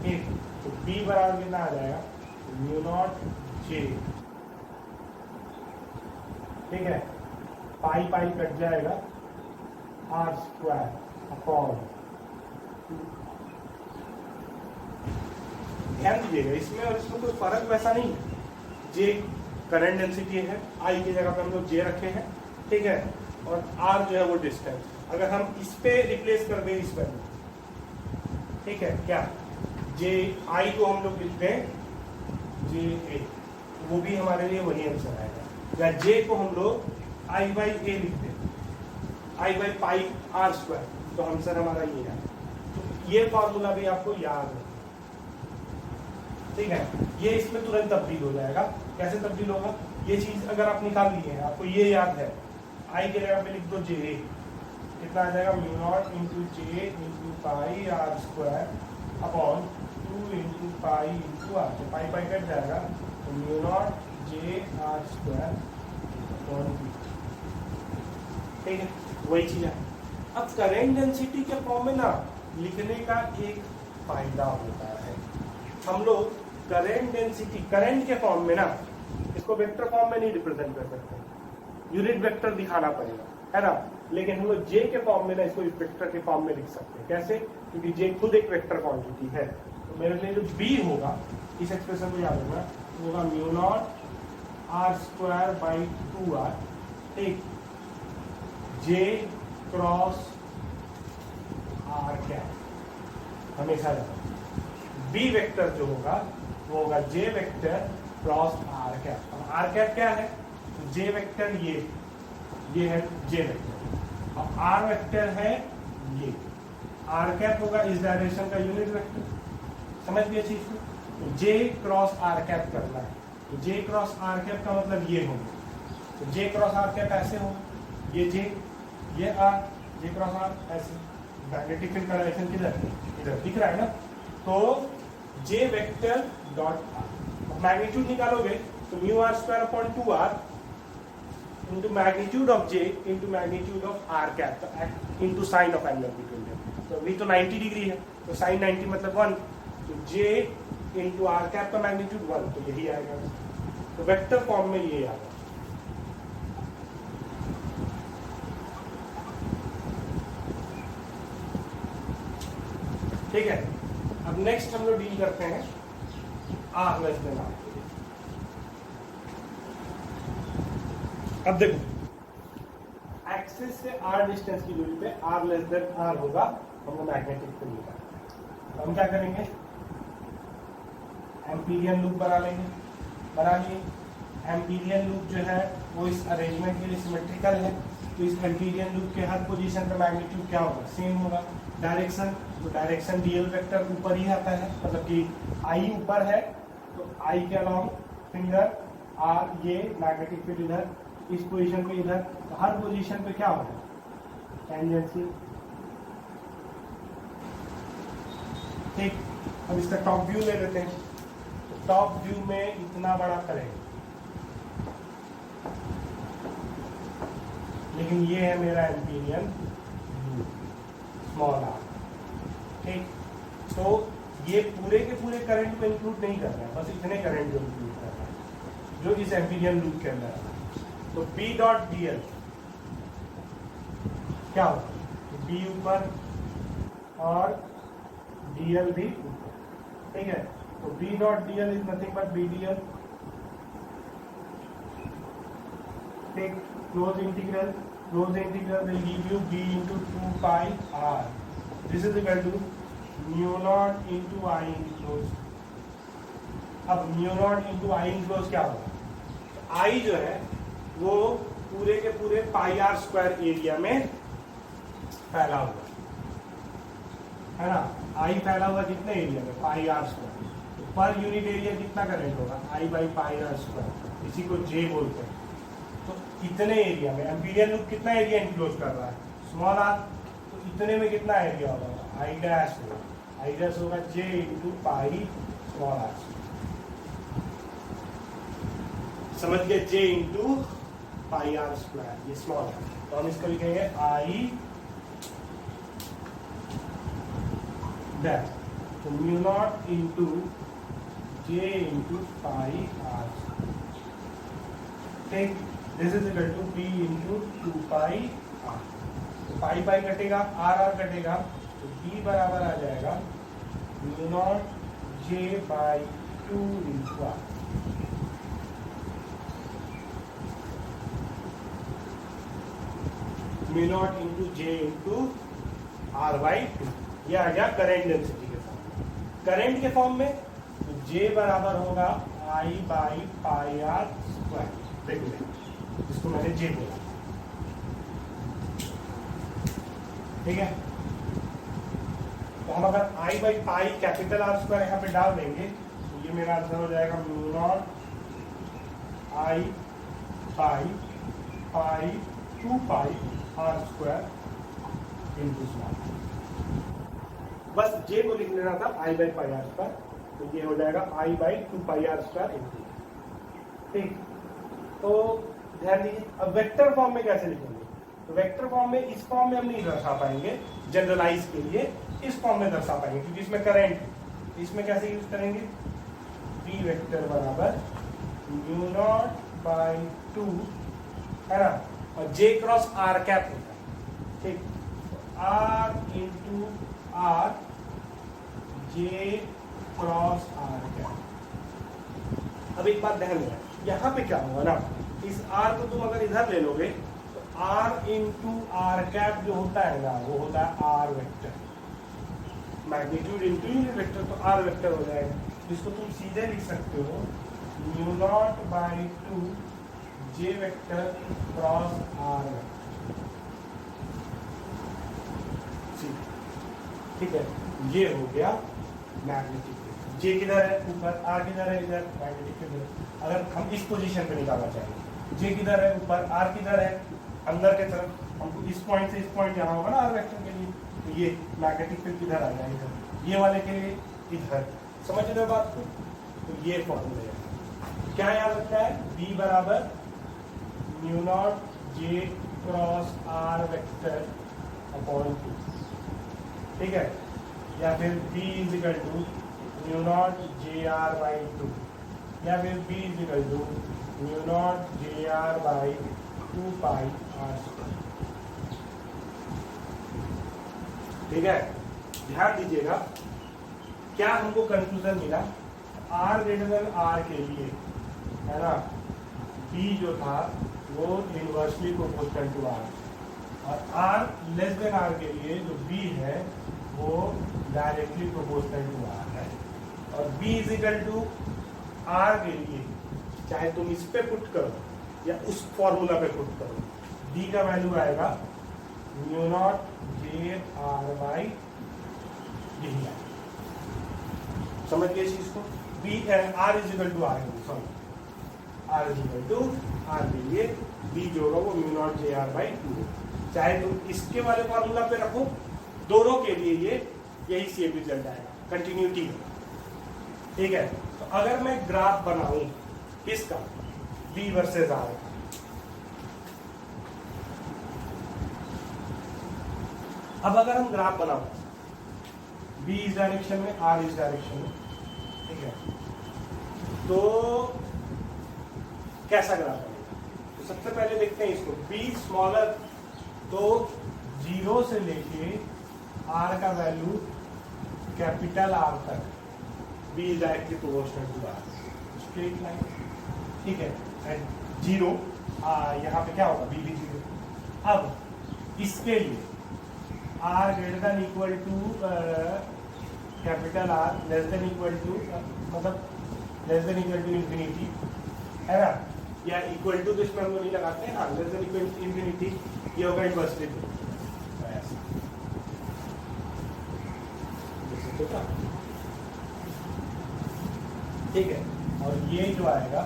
ठीक, तो B बराबर कितना आ जाएगा, म्यू नॉट J, ठीक है, पाई पाई कट जाएगा, आर स्क्वायर अपॉन, ध्यान दीजिएगा इसमें और इसमें कोई फर्क वैसा नहीं है, J करंट डेंसिटी है, I की जगह पे हम लोग J रखे हैं, ठीक है, और R जो है वो डिस्टेंस, अगर हम इस पे रिप्लेस कर दें इस पर, ठीक है, क्या J I को हम लोग लिखते हैं JA, वो भी हमारे लिए वही आंसर आएगा, या J को हम लोग I/A लिखते हैं, I/ पाई आर स्क्वायर, तो आंसर हमारा ये है। तो ये फॉर्मूला भी आपको याद है, ठीक है, ये इसमें तुरंत तब्दील हो जाएगा। कैसे तब्दील होगा, ये चीज अगर आप निकाल ली है, आपको ये याद है, I के जगह पे लिख दो JA, कितना आ जाएगा, mu naught into J into pi R square upon 2 into pi into R, तो पाई पाई कट जाएगा, तो mu naught J R square upon, ठीक है, वही चीज है। अब करेंट डेंसिटी के फॉर्म में ना लिखने का एक फायदा होता है, हम लोग करेंट डेंसिटी करंट के फॉर्म में ना इसको वेक्टर फॉर्म में नहीं रिप्रेजेंट कर सकते, यूनिट वेक्टर दिखाना पड़ेगा, है ना, लेकिन हम लोग J के फॉर्म में ना इसको वेक्टर के फॉर्म में लिख सकते हैं। कैसे, क्योंकि J खुद एक वेक्टर क्वांटिटी है, तो मेरे लिए जो B होगा, इस एक्सप्रेशन को याद रखना, होगा mu naught R square by 2r, ठीक, जे क्रॉस आर कैप हमेशा रहता। बी वेक्टर जो होगा वो होगा जे वेक्टर क्रॉस आर कैप। अब आर कैप क्या है? जे वेक्टर ये है जे वेक्टर, और आर वेक्टर है ये। आर कैप होगा इस डायरेक्शन का यूनिट वेक्टर, समझ गए चीज को? तो जे क्रॉस आर कैप करना है, तो जे क्रॉस आर कैप का मतलब ये होगा, तो जे क्रॉस आर कैप ऐसे होगा, ये जे, ये आर, जे क्रॉस आर ऐसे। मैग्नेटिक फील्ड का डायरेक्शन किधर? इधर दिख रहा है ना? तो J vector dot R, magnitude निकालोगे तो mu R square upon 2r into magnitude of j into magnitude of r cap into sin of angle between them। तो अभी तो 90 डिग्री है, तो sin 90 मतलब 1, तो j into r cap का मैग्नीट्यूड 1, तो यही आएगा। तो वेक्टर फॉर्म में ये आएगा। ठीक है, अब नेक्स्ट हम लोग डील करते हैं r लेस देन r। अब देखो एक्सिस से r डिस्टेंस की दूरी पे r लेस देन r होगा, हमको मैग्नेटिक फील्ड निकालना है। तो हम क्या करेंगे? एम्पीरियन लूप बना लिए। एम्पीरियन लूप जो है वो इस अरेंजमेंट के लिए सिमेट्रिकल है, तो इस एम्पीरियन लूप के हर पोजीशन पे मैग्नीट्यूड क्या होगा? सेम होगा। डायरेक्शन, तो डायरेक्शन डीएल वेक्टर ऊपर ही आता है, मतलब कि आई ऊपर है तो आई के अलॉन्ग फिंगर आर, ये मैग्नेटिक फील्ड इधर, इस पोजीशन पे इधर, तो हर पोजीशन पे क्या होगा? टेंजेंसी। ठीक, अब इसका टॉप व्यू ले लेते हैं। तो टॉप व्यू में इतना बड़ा करेंगे, लेकिन ये है मेरा एम्पीरियन स्मॉल आर। ठीक, तो ये पूरे के पूरे करंट को इंक्लूड नहीं कर रहा है, बस इतने करंट को इंक्लूड कर रहा है जो इस एम्पीरियन लूप के अंदर है। तो B डॉट DL क्या होगा? B ऊपर और DL भी ऊपर, ठीक है। तो B dot DL is nothing but BDL। ठीक, close integral will give you B into 2 pi r. This is equal to mu naught into I enclosed। अब mu naught into I enclosed क्या होगा? I जो है वो पूरे के पूरे पाई आर स्क्वायर एरिया में फैला हुआ है ना। आई फैला हुआ कितने एरिया में? Pi R square. तो पर यूनिट एरिया कितना करंट होगा? I by pi R square, इसी को जे बोलते हैं। तो इतने एरिया में एम्पीरियन लूप कितना एरिया इंक्लोज कर रहा है? Small R. तो इतने में कितना एरिया होगा? आई डैश होगा, आई डैश होगा J into pi small R. समझ गए? J into pi R square, ये स्मॉल है, तो हम इसको लिखेंगे आई डैश। तो mu naught into J into pi R. ठीक, this is equal to B into 2 pi R. तो पाई पाई कटेगा, आर आर कटेगा, तो बी बराबर आ जाएगा mu naught J by 2 into R. Mu naught into J into R by 2, ये आ गया करंट डेंसिटी के फॉर्म। करंट के फॉर्म में तो जे बराबर होगा I by pi R square. देखो इसको मैंने जे बोला, ठीक है। तो हम अगर I by pi capital R square यहाँ पे डाल देंगे तो ये मेरा आंसर हो जाएगा mu naught I by pi 2 pi R square into small. बस जे को लिख लेना था I by pi R square, तो ये हो जाएगा I by 2 pi R square into. ठीक, तो ध्यान दीजिए अब वेक्टर फॉर्म में कैसे लिखेंगे। तो वेक्टर फॉर्म में इस फॉर्म में हम नहीं दर्शा पाएंगे, जनरलाइज के लिए इस फॉर्म में दर्शा पाएंगे क्योंकि इसमें करंट, इसमें कैसे यूज करेंगे? बी वेक्टर बराबर म्यू नॉट बाई 2, है ना, और जे क्रॉस आर कैप होता है। ठीक, R into R J cross R cap. अब एक बात ध्यान देना, यहाँ पे क्या होगा ना, इस r को तुम अगर इधर ले लोगे तो r इंटू आर कैप जो होता है ना वो होता है r vector, magnitude into unit vector, तो r वेक्टर हो जाएगा, जिसको तुम सीधे लिख सकते हो mu naught by 2 j vector cross r vector. ठीक है, ये हो गया मैग्नेटिक फील्ड। जे किधर है ऊपर, आर किधर है इधर, मैग्नेटिक फील्ड। अगर हम इस पोजीशन पे निकालना चाहेंगे, जे किधर है ऊपर, आर किधर है अंदर के तरफ, हमको इस पॉइंट से इस पॉइंट जाना होगा ना आर वेक्टर के लिए, तो ये मैग्नेटिक फील्ड किधर आ जाएगा इधर, ये वाले के लिए इधर। समझ रहे हो बात को? तो ये फॉर्मूला है, क्या याद रखना है, बी बराबर mu naught J cross R vector upon 2, ठीक है, या फिर b is equal to mu naught J R by 2, या फिर b is equal to mu naught J R by 2 pi R square. ठीक है, ध्यान दीजिएगा क्या हमको कंक्लूजन मिला, r ग्रेटर देन r के लिए है ना, b जो था वो इनवर्सली प्रोपोर्शनल टू r, और r लेस देन r के लिए जो b है वो डायरेक्टली प्रोपोर्शनल टू r है, और b is equal to r के लिए चाहे तुम इस पे पुट करो या उस फॉर्मूला पे पुट करो, b का वैल्यू आएगा mu naught J R by, यही आएगा। समझ गए इस चीज को, b r is equal to r, sorry r is equal to r के लिए b जो होगा वो mu naught J R by 2, चाहे तुम इसके वाले फॉर्मूला पे रखो, दोनों के लिए ये यही सेम रिजल्ट आएगा, कंटिन्यूटी। ठीक है, तो अगर मैं ग्राफ बनाऊं किसका, b वर्सेस r, अब अगर हम ग्राफ बनाओ b इस डायरेक्शन में, r इस डायरेक्शन में, ठीक है, तो कैसा ग्राफ बनेगा, तो सबसे पहले देखते हैं इसको, b स्मॉलर, तो 0 से लेके r का वैल्यू कैपिटल R तक b is directly proportional to r, straight line. ठीक है, एंड 0 यहाँ पे क्या होगा, b भी 0। अब इसके लिए r greater than equal to capital R less than equal to, मतलब less than equal to infinity है ना, या इक्वल टू तो इसमें हम लोग नहीं लगाते हैं, हाँ, less than equal to infinity, ये होगा इनवर्सली। ठीक है, और ये जो आएगा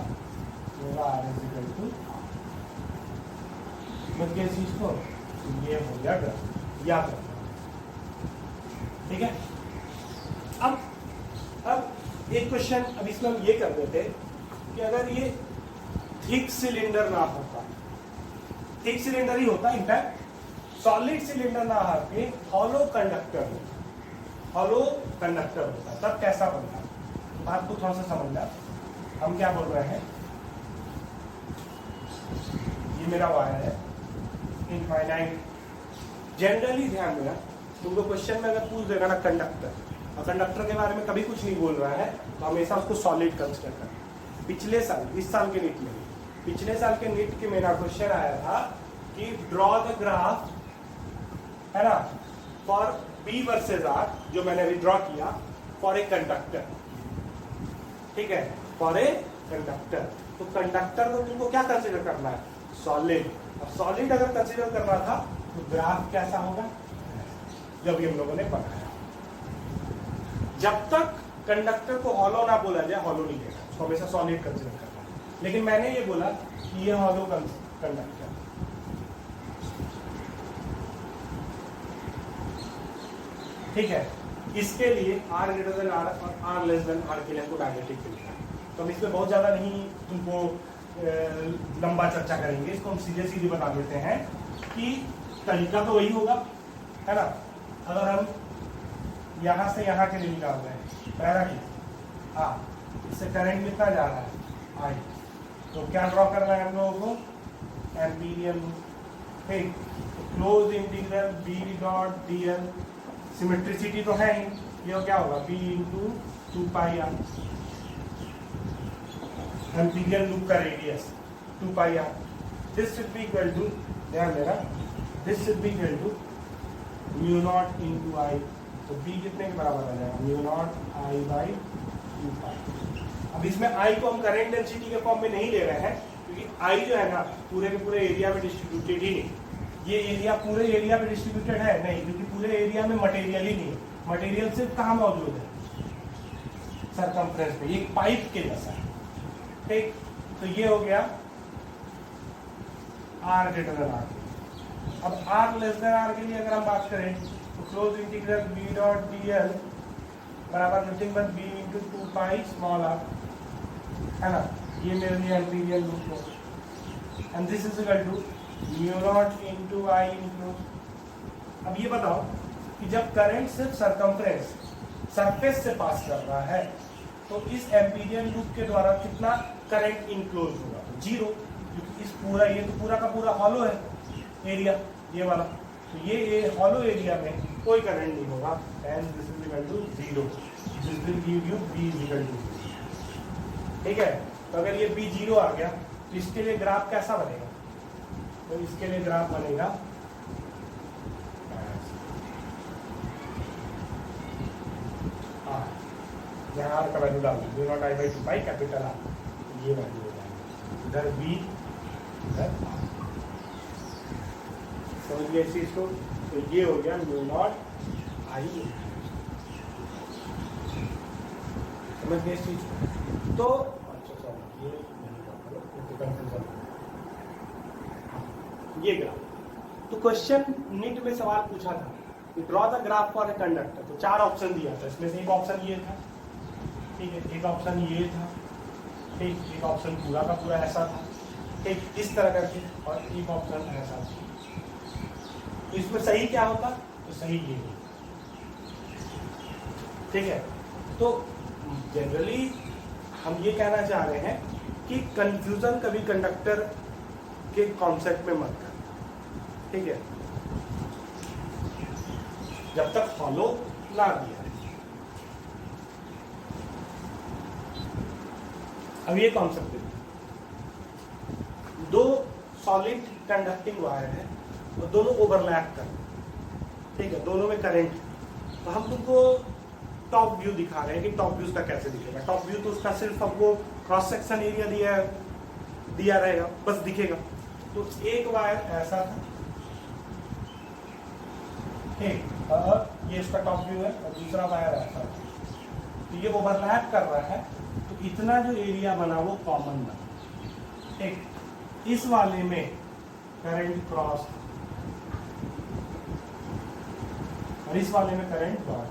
होगा r इज इक्वल टू, समझ गए इस चीज को, ये हो गया ग्राफ, याद रखना। ठीक है, अब एक क्वेश्चन अब इसमें हम ये कर देते कि अगर ये थिक सिलेंडर ना होता, थिक सिलेंडर ही होता, इनफैक्ट सॉलिड सिलेंडर ना आके हॉलो कंडक्टर होता, हॉलो कंडक्टर होता, तब कैसा बनता, बात को थोड़ा सा समझना। हम क्या बोल रहे हैं, ये मेरा वायर है इनफाइनाइट, जनरली ध्यान देना, तुमको क्वेश्चन में अगर पूछ देगा ना कंडक्टर, और कंडक्टर के बारे में कभी कुछ नहीं बोल रहा है, तो हमेशा उसको सॉलिड कंसिडर करना। पिछले साल, इस साल के नीट में, पिछले साल के नीट के मेरा क्वेश्चन आया था कि ड्रॉ द ग्राफ, है ना, फॉर b वर्सेस r, जो मैंने अभी ड्रॉ किया, फॉर ए कंडक्टर। ठीक है, फॉर ए कंडक्टर, तो कंडक्टर को तुमको क्या कंसिडर करना है, सॉलिड। अब सॉलिड अगर कंसिडर करना था तो ग्राफ कैसा होगा, जब ये हम लोगों ने पढ़ा है, जब तक कंडक्टर को हॉलो ना बोला जाए, हॉलो नहीं देगा, उसको हमेशा सॉलिड कंसिडर करना है। लेकिन मैंने ये बोला कि ये हॉलो कंडक्टर, ठीक है, इसके लिए r ग्रेटर देन r और r लेस देन r के लिए हमको मैग्नेटिक फील्ड है। तो हम इसमें बहुत ज़्यादा नहीं तुमको लंबा चर्चा करेंगे, इसको हम सीधे सीधे बता देते हैं कि तरीका तो वही होगा, है ना। अगर हम यहाँ से यहाँ के लिए निकाल रहे हैं, पहला चीज, हाँ, इससे करंट कितना जा रहा है, I, तो क्या ड्रॉ करना है हम लोगों को, एम्पीरियल। ठीक, close integral b dot dl, symmetricity तो है ही, ये क्या होगा b into 2 pi r। Amperian loop का radius 2 pi R, this should be equal to, ध्यान देना, this should be equal to mu naught into I. तो बी कितने के बराबर आ जाएगा, mu naught I by 2 pi. अब इसमें आई को हम करंट डेंसिटी के फॉर्म में नहीं ले रहे हैं, क्योंकि आई जो है ना पूरे के पूरे एरिया में डिस्ट्रीब्यूटेड ही नहीं, ये एरिया पूरे एरिया में डिस्ट्रीब्यूटेड है नहीं, क्योंकि पूरे एरिया में मटेरियल ही नहीं है। मटेरियल सिर्फ कहाँ मौजूद है, सरकमफ्रेंस में, एक पाइप के जैसा है, ठीक। तो ये हो गया आर ग्रेटर देन आर। अब आर लेस देन आर के लिए अगर हम बात करें तो close integral B dot D L बराबर nothing but B into 2 pi small R, है ना, ये मेरे लिए एम्पीरियल लूप है, and this is equal to mu naught into I into. अब ये बताओ कि जब करंट सिर्फ सरकमफ्रेंस सरफेस से पास कर रहा है तो इस एम्पीरियल लूप के द्वारा कितना करंट इनक्लोज होगा, जीरो, क्योंकि इस पूरा, ये तो पूरा का पूरा हॉलो है एरिया, ये वाला, तो ये हॉलो एरिया में कोई करंट नहीं होगा, and this is equal to zero, this will give you B is equal to, ठीक है। तो अगर ये बी जीरो आ गया तो इसके लिए ग्राफ कैसा बनेगा, तो इसके लिए ग्राफ बनेगा यहाँ आर का वैल्यू डाल दो, not I by 2 pi capital are, ये वैल्यू हो जाएगा, इधर बी इधर आर, समझ गए इस चीज को। तो ये हो गया म्यू नॉट आई, समझ गए इस चीज को। तो अच्छा सॉरी, ये कंफ्यूजन, ये ग्राफ, तो क्वेश्चन नीट में सवाल पूछा था draw the graph for a conductor, तो 4 ऑप्शन दिया था, इसमें से एक ऑप्शन ये था, ठीक है, एक ऑप्शन ये था, ठीक, एक ऑप्शन पूरा का पूरा ऐसा था, ठीक, इस तरह करके, और एक ऑप्शन ऐसा था। तो इसमें सही क्या होता, तो सही ये, ठीक है। तो जनरली हम ये कहना चाह रहे हैं कि कंफ्यूजन कभी कंडक्टर के कॉन्सेप्ट में मत कर, ठीक है, जब तक फॉलो ना दिया। अब ये कॉन्सेप्ट है, 2 सॉलिड कंडक्टिंग वायर है और दोनों ओवरलैप कर, ठीक है, दोनों में करंट, तो हम तुमको टॉप व्यू दिखा रहे हैं कि टॉप व्यू का कैसे दिखेगा। टॉप व्यू तो उसका सिर्फ हमको क्रॉस सेक्शन एरिया दिया रहेगा, बस दिखेगा। तो एक वायर ऐसा था, ठीक, और ये इसका टॉप व्यू है, और दूसरा वायर ऐसा है, तो ये ओवरलैप कर रहा है, तो इतना जो एरिया बना वो कॉमन बना, ठीक। इस वाले में करंट क्रॉस और इस वाले में करंट डॉट,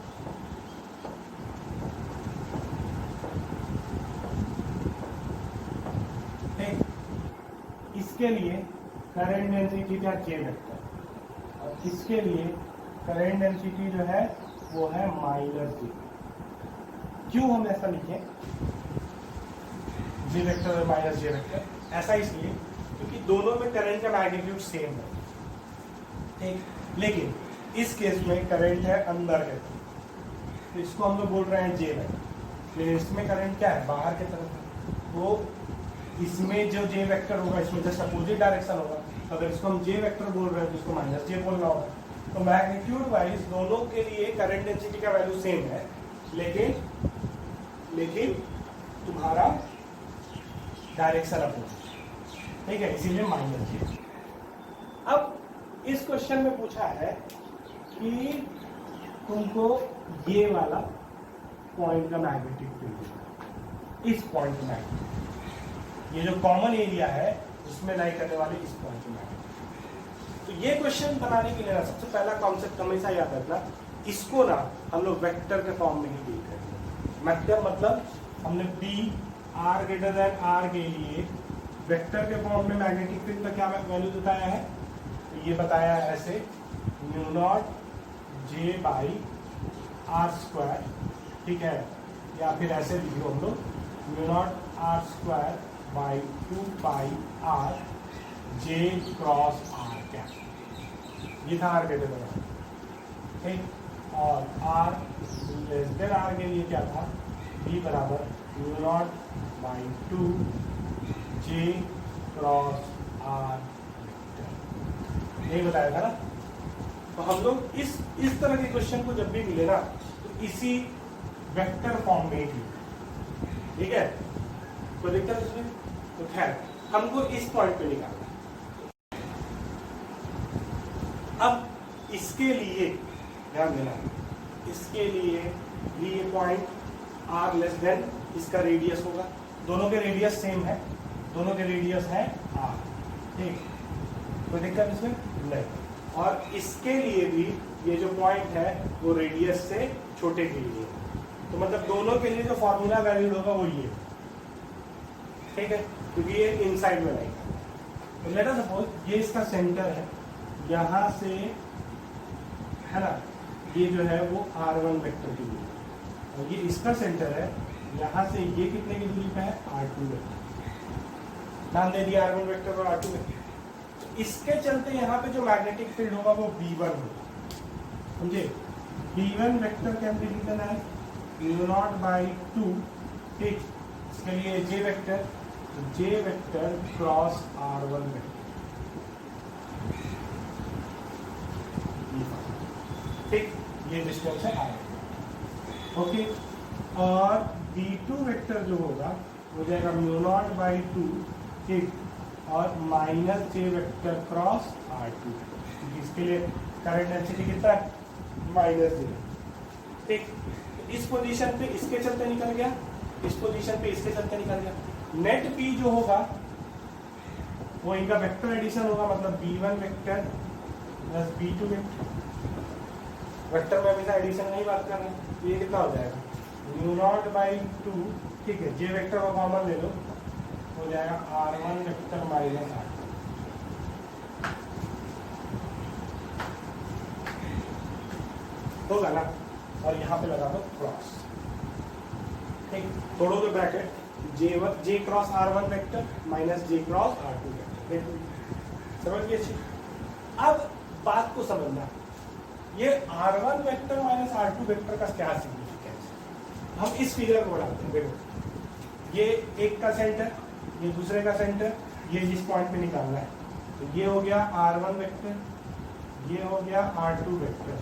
ठीक। इसके लिए करंट डेंसिटी था K वेक्टर, और इसके लिए करंट डेंसिटी जो है वो है -J। क्यों हम ऐसा लिखे J वेक्टर और -J वेक्टर, ऐसा इसलिए क्योंकि दोनों में करंट का मैग्नीट्यूड सेम है, ठीक। लेकिन इस केस में करंट है अंदर के तरफ, तो इसको हम लोग बोल रहे हैं J वेक्टर, लेकिन इसमें करंट क्या है, बाहर के तरफ है, तो इसमें जो J वेक्टर होगा इसमें जस्ट अपोजिट डायरेक्शन होगा, तो अगर इसको हम J वेक्टर बोल रहे हैं तो इसको -J बोलना होगा। तो मैग्नीट्यूड वाइज दोनों के लिए करंट डेंसिटी का वैल्यू सेम है, लेकिन तुम्हारा डायरेक्शन अपोजिट, ठीक है, इसीलिए -J। अब इस क्वेश्चन में पूछा है कि तुमको ये वाला पॉइंट का मैग्नीट्यूड चाहिए, इस पॉइंट का मैग्नीट्यूड, ये जो कॉमन एरिया है उसमें लाई करने वाले इस पॉइंट का मैग्नीट्यूड। तो ये क्वेश्चन बनाने के लिए ना सबसे पहला कॉन्सेप्ट हमेशा याद रखना, इसको ना हम लोग वेक्टर के फॉर्म में ही डील करेंगे। मतलब हमने B R greater than R के लिए वेक्टर के फॉर्म में मैग्नेटिक फील्ड का क्या वैल्यू बताया है, तो ये बताया है ऐसे mu naught J by R square, ठीक है, या फिर ऐसे लिखो हम लोग mu naught R square by 2 pi R J cross R, क्या ये था आर ग्रेटर देन आर, ठीक। और आर लेस देन आर के लिए क्या था, बी बराबर mu naught by 2 J cross R, यही बताया था ना। तो हम लोग इस तरह के क्वेश्चन को जब भी मिले ना तो इसी वेक्टर फॉर्म में ही, ठीक है, कोई दिक्कत इसमें? तो खैर हमको इस पॉइंट पे निकालना है। अब इसके लिए ध्यान देना, इसके लिए भी ये पॉइंट आर लेस देन इसका रेडियस होगा, दोनों के रेडियस सेम है, दोनों के रेडियस है आर, ठीक, कोई दिक्कत इसमें नहीं। और इसके लिए भी ये जो पॉइंट है वो रेडियस से छोटे के लिए, तो मतलब दोनों के लिए जो फॉर्मूला वैलिड होगा वो ये, ठीक है, क्योंकि ये इनसाइड में रहेगा। तो लेट अस सपोज ये इसका सेंटर है, यहाँ से है ना, ये जो है वो R1 वेक्टर की दूरी, और ये इसका सेंटर है, यहाँ से ये कितने की दूरी पे है, R2 वेक्टर, नाम दे दिया R1 वेक्टर और R2 वेक्टर। इसके चलते यहाँ पे जो मैग्नेटिक फील्ड होगा वो B1 होगा, समझे। B1 vector can be written as μ0/2, ठीक, इसके लिए J vector, J vector cross R1 vector, ठीक, ये डिस्टेंस है R1, ओके। और B2 वेक्टर जो होगा हो जाएगा μ0/2, ठीक, और minus J vector cross R2, इसके लिए करंट डेंसिटी कितना है, -0, ठीक। इस पोजीशन पे इसके चलते निकल गया, इस पोजीशन पे इसके चलते निकल गया। नेट P जो होगा वो इनका वेक्टर एडिशन होगा, मतलब B1 vector plus B2 vector, vector में हमेशा एडिशन नहीं बात कर रहे हैं, ये कितना हो जाएगा μ0/2, ठीक है, J वेक्टर को कॉमन ले लो, हो जाएगा R1 वेक्टर माइनस R2, होगा ना। और यहाँ पे लगा दो क्रॉस, ठीक, तोड़ो तो bracket, J cross R1 vector minus J cross R2 vector, समझ गए अच्छी। अब बात को समझना, ये R1 vector minus R2 vector का क्या सिग्निफिकेंस है, हम इस फिगर को बनाते हैं। देखो ये एक का सेंटर, ये दूसरे का सेंटर, ये जिस पॉइंट पे निकालना है, तो ये हो गया R1 वेक्टर, ये हो गया R2 वेक्टर,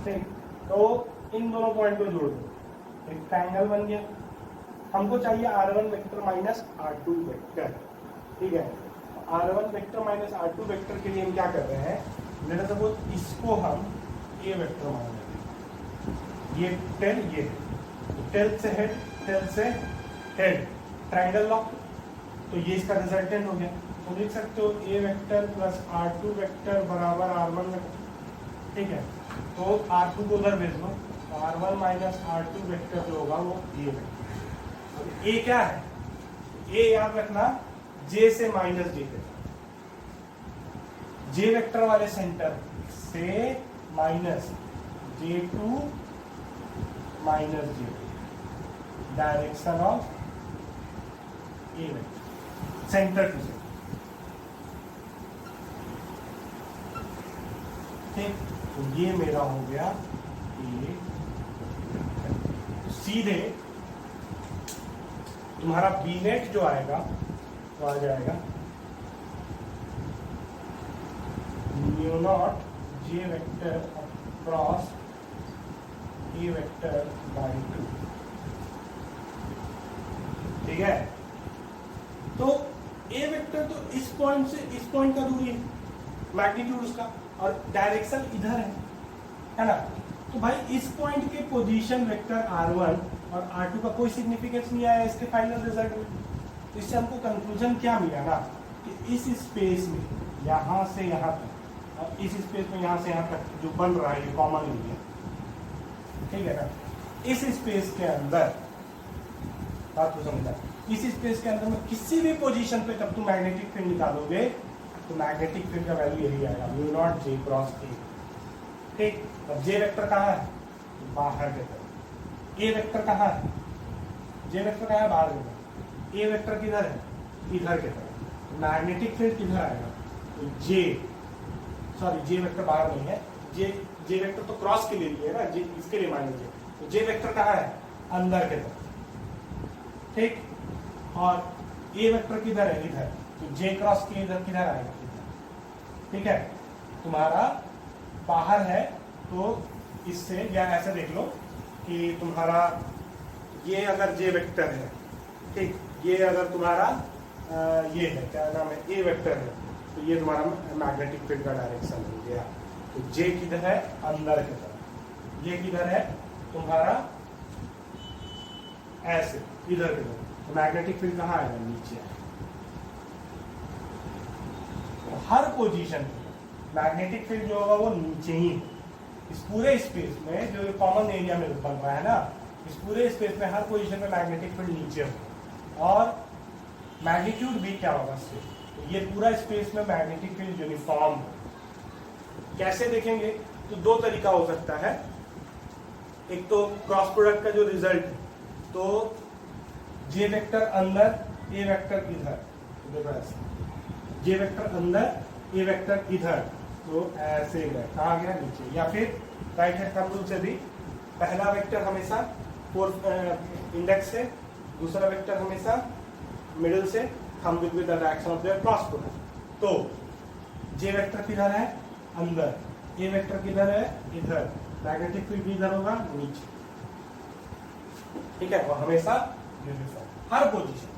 ठीक। तो इन दोनों पॉइंट को जोड़ दो, एक ट्रायंगल बन गया। हमको चाहिए R1 vector minus R2 vector, ठीक है। R1 vector minus R2 vector के लिए हम क्या कर रहे हैं, लेट अस सपोज इसको हम A वेक्टर मान लेंगे, ये टेल, ये टेल से हेड, टेल से हेड, ट्रायंगल लॉ, तो ये इसका रिजल्टेंट हो गया। तो देख सकते हो A vector plus R2 vector बराबर R1 वेक्टर, ठीक है। तो R2 को उधर भेज दो, तो R1 माइनस R2 वेक्टर जो होगा वो A वेक्टर। A क्या है, A याद रखना J से माइनस J के, J वेक्टर वाले सेंटर से minus J2 minus J, direction of A vector, centre to centre, ठीक। तो ये मेरा हो गया A, सीधे तुम्हारा B नेट जो आएगा वो आ जाएगा μ0 J vector cross A vector by 2, ठीक है। तो A वेक्टर तो इस पॉइंट से इस पॉइंट का दूरी है, मैग्नीट्यूड उसका, और डायरेक्शन इधर है ना। तो भाई इस पॉइंट के पोजीशन वेक्टर R1 और R2 का कोई सिग्निफिकेंस नहीं आया इसके फाइनल रिजल्ट में। तो इससे हमको कंक्लूजन क्या मिला ना, कि इस स्पेस में यहाँ से यहाँ तक और इस स्पेस में यहाँ से यहाँ तक जो बन रहा है ये कॉमन एरिया, ठीक है ना। इस स्पेस के अंदर बात को समझा, इस स्पेस के अंदर में किसी भी पोजीशन पे जब तुम मैग्नेटिक फील्ड निकालोगे तो मैग्नेटिक फील्ड का वैल्यू यही आएगा μ0 J क्रॉस A, ठीक। अब J वेक्टर कहाँ है, बाहर की तरफ। A वेक्टर कहाँ है, J वेक्टर कहाँ है, बाहर की तरफ। A वेक्टर किधर है, इधर की तरफ। मैग्नेटिक फील्ड किधर आएगा, तो J वेक्टर बाहर नहीं है, J वेक्टर तो क्रॉस के लिए है ना, J इसके लिए मान लीजिए, तो J वेक्टर कहाँ है, अंदर की तरफ, ठीक। और ए वेक्टर किधर है, इधर, तो जे क्रॉस के इधर किधर आएगा, इधर। ठीक है, तुम्हारा बाहर है तो इससे, या ऐसे देख लो कि तुम्हारा ये अगर जे वेक्टर है, ठीक, ये अगर तुम्हारा ये है, क्या नाम है, ए वेक्टर है, तो ये तुम्हारा मैग्नेटिक फील्ड का डायरेक्शन हो गया। तो जे किधर है, अंदर की तरफ, ये किधर है तुम्हारा ऐसे इधर की तरफ, तो मैग्नेटिक फील्ड कहाँ आएगा, नीचे आएगा। तो हर पोजीशन पे मैग्नेटिक फील्ड जो होगा वो नीचे ही, इस पूरे स्पेस में जो कॉमन एरिया में बन रहा है ना, इस पूरे स्पेस में हर पोजीशन में मैग्नेटिक फील्ड नीचे होगा। और मैग्नीट्यूड भी क्या होगा इससे, तो ये पूरा स्पेस में मैग्नेटिक फील्ड यूनिफॉर्म हो। कैसे देखेंगे, तो दो तरीका हो सकता है। एक तो क्रॉस प्रोडक्ट का जो रिजल्ट है, तो जे वेक्टर अंदर, ए वेक्टर इधर, तो देखो ऐसे, जे वेक्टर अंदर, ए वेक्टर इधर, तो ऐसे कहाँ गया, नीचे। या फिर राइट हैंड थंब रूल से भी पहला वेक्टर हमेशा फोर्थ इंडेक्स से, दूसरा वेक्टर हमेशा मिडिल से, thumb with the direction of their cross product. तो जे वेक्टर किधर है, अंदर, ए वेक्टर किधर है, इधर, मैग्नेटिक फील्ड भी इधर होगा, नीचे। ठीक है, और हमेशा यूनिफॉर्म हर पोजीशन।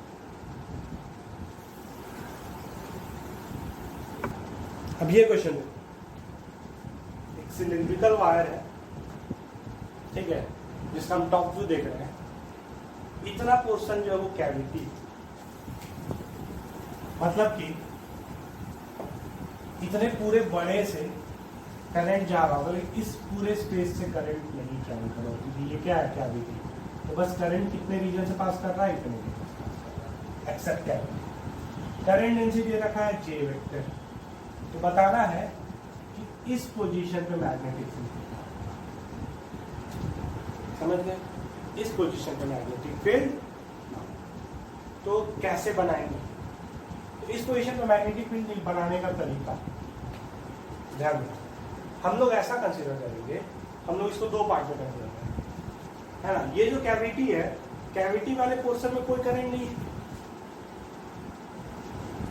अब ये क्वेश्चन है, एक सिलिंड्रिकल वायर है, ठीक है, जिसका हम टॉप व्यू देख रहे हैं, इतना पोर्शन जो है वो कैविटी, मतलब कि इतने पूरे बड़े से करंट जा रहा होगा, लेकिन इस पूरे स्पेस से करंट नहीं ट्रैवल कर रहा, क्योंकि ये क्या है, कैविटी। तो बस करंट कितने रीजन से पास कर रहा है, इतने रीजन से पास कर रहा है, एक्सेप्ट कैविटी। करंट डेंसिटी रखा है जे वेक्टर, तो बताना है कि इस पोजीशन पे मैग्नेटिक फील्ड, समझ गए, इस पोजीशन पे मैग्नेटिक फील्ड, तो कैसे बनाएंगे। तो इस पोजीशन पे मैग्नेटिक फील्ड बनाने का तरीका ध्यान दें, हम लोग ऐसा कंसीडर करेंगे, हम लोग इसको दो पार्ट में कंसीडर करेंगे, है ना। ये जो कैविटी है, कैविटी वाले पोर्शन में कोई करंट नहीं है,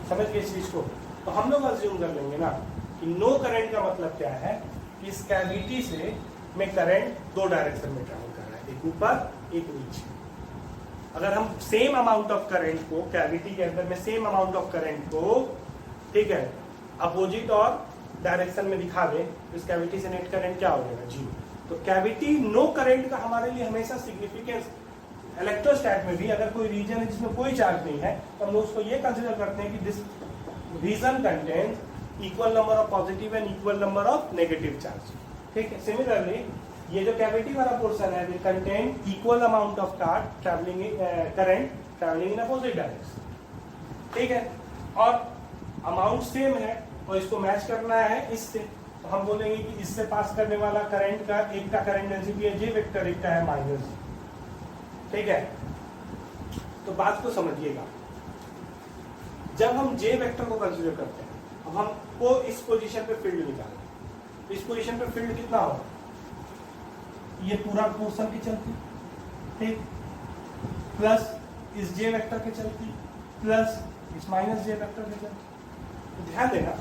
समझ गए इस चीज को। तो हम लोग अज्यूम कर लेंगे ना कि नो करंट का मतलब क्या है, कि इस कैविटी से में करंट दो डायरेक्शन में ट्रैवल कर रहा है, एक ऊपर एक नीचे। अगर हम सेम अमाउंट ऑफ करंट को कैविटी के अंदर में, सेम अमाउंट ऑफ करंट को, ठीक है, अपोजिट और डायरेक्शन में दिखा दे, तो इस कैविटी से नेट करंट क्या हो जाएगा, जीरो। तो कैविटी नो करंट का हमारे लिए हमेशा सिग्निफिकेंस, इलेक्ट्रोस्टैट में भी अगर कोई रीजन है जिसमें कोई चार्ज नहीं है, तो हम लोग उसको ये कंसिडर करते हैं कि this reason contains equal number of positive and equal number of negative charge. ठीक है, सिमिलरली ये जो कैविटी वाला पोर्शन है, will contain equal amount of current travelling in opposite direction. ठीक है, और अमाउंट सेम है और इसको मैच करना है इससे, तो हम बोलेंगे कि इससे पास करने वाला करंट का, एक का करंट डेंसिटी है जे वेक्टर, एक का है माइनस जी। ठीक है, तो बात को समझिएगा, जब हम जे वेक्टर को कंसीडर करते हैं, अब हमको इस पोजीशन पे फील्ड निकालना है, इस पोजीशन पे फील्ड कितना होगा, ये पूरा पोर्शन की चलती, ठीक, प्लस इस जे वेक्टर के चलती, प्लस इस माइनस जे वेक्टर के चलती। तो ध्यान देना,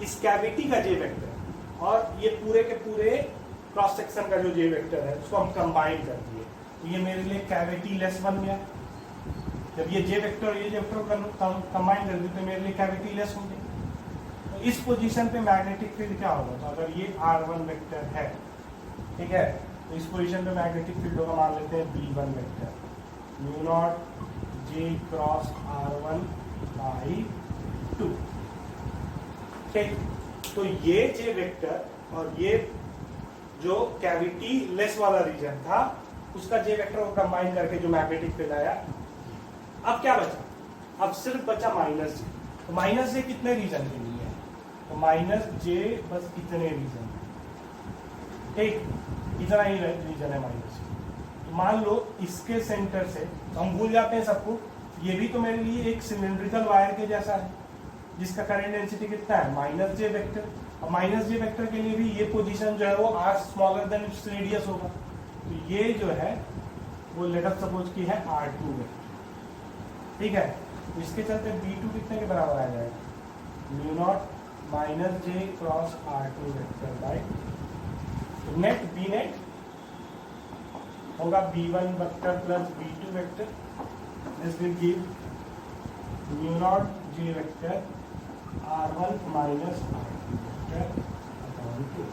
इस कैविटी का जे वेक्टर और ये पूरे के पूरे क्रॉस सेक्शन का जो जे वेक्टर है, उसको हम कंबाइन कर दिए, तो ये मेरे लिए कैविटी लेस बन गया। जब ये जे वेक्टर और ये जे वेक्टर कंबाइन कर दिए, तो मेरे लिए कैविटी लेस हो गई। तो इस पोजीशन पे मैग्नेटिक फील्ड क्या होगा, तो अगर ये R1 वेक्टर है, ठीक है, तो इस पोजीशन पे मैग्नेटिक फील्ड होगा, मान लेते हैं B1 vector, mu naught J cross R1 by 2। ठीक, तो ये जे वेक्टर और ये जो कैविटी लेस वाला रीजन था, उसका जे वेक्टर को कंबाइन करके जो मैग्नेटिक फील्ड आया। अब क्या बचा, अब सिर्फ बचा माइनस जे। तो माइनस जे कितने रीजन के लिए है, तो माइनस जे बस इतने रीजन, ठीक, इतना ही रीजन है माइनस जे। तो मान लो इसके सेंटर से, तो हम भूल जाते हैं सबको, ये भी तो मेरे लिए एक सिलिंड्रिकल वायर के जैसा है, जिसका करंट डेंसिटी कितना है, माइनस जे वेक्टर। और माइनस जे वेक्टर के लिए भी ये पोजीशन जो है वो r smaller than its radius होगा। तो ये जो है वो लेट अस सपोज की है R2 वेक्टर। ठीक है, इसके चलते B2 कितने के बराबर आ जाएगा, mu naught minus J cross R2 vector by net, B net होगा B1 vector plus B2 vector, this will give mu naught J vector R1 minus R2 vector upon 2।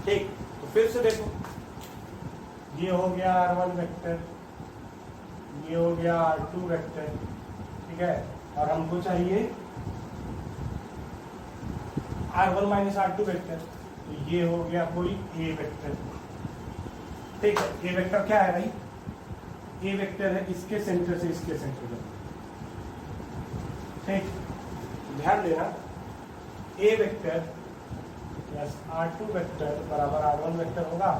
ठीक, तो फिर से देखो, ये हो गया R1 वेक्टर, ये हो गया R2 वेक्टर, ठीक है, और हमको चाहिए R1 माइनस R2 वेक्टर, तो ये हो गया कोई A वेक्टर। ठीक है, A वेक्टर क्या है भाई, A वेक्टर है इसके सेंटर से इसके सेंटर तक। ठीक, ध्यान देना, A vector plus R2 vector बराबर R1 वेक्टर होगा,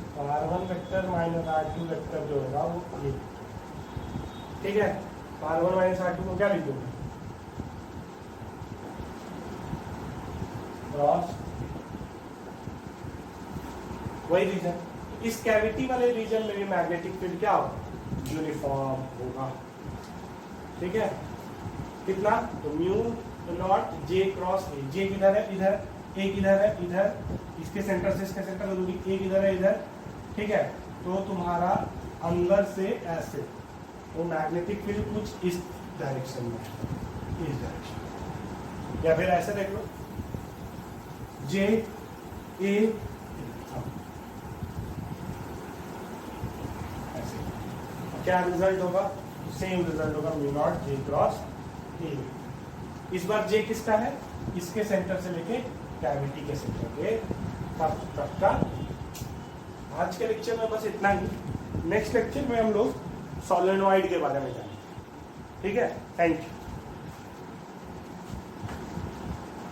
तो R1 vector minus R2 vector जो होगा वो ये। ठीक है, तो R1 माइनस R2 को क्या लिख दोगे, क्रॉस वही रीजन, इस कैविटी वाले रीजन में भी मैग्नेटिक फील्ड क्या होगा, यूनिफॉर्म होगा। ठीक है, कितना, तो mu naught J cross A, J किधर है, इधर, ए किधर है, इधर, इसके सेंटर से इसके सेंटर दूरी ए किधर है, इधर। ठीक है, तो तुम्हारा अंदर से ऐसे वो मैग्नेटिक फील्ड कुछ इस डायरेक्शन में है, इस डायरेक्शन, या फिर ऐसे देख लो, जे ए ऐसे, क्या रिजल्ट होगा, सेम रिजल्ट होगा, म्यू नॉट जे क्रॉस ए। इस बार जे किसका है, इसके सेंटर से लेके कैविटी के सेंटर के तक का। आज के लेक्चर में बस इतना ही, नेक्स्ट लेक्चर में हम लोग सोलेनॉइड के बारे में जानेंगे। ठीक है, थैंक यू।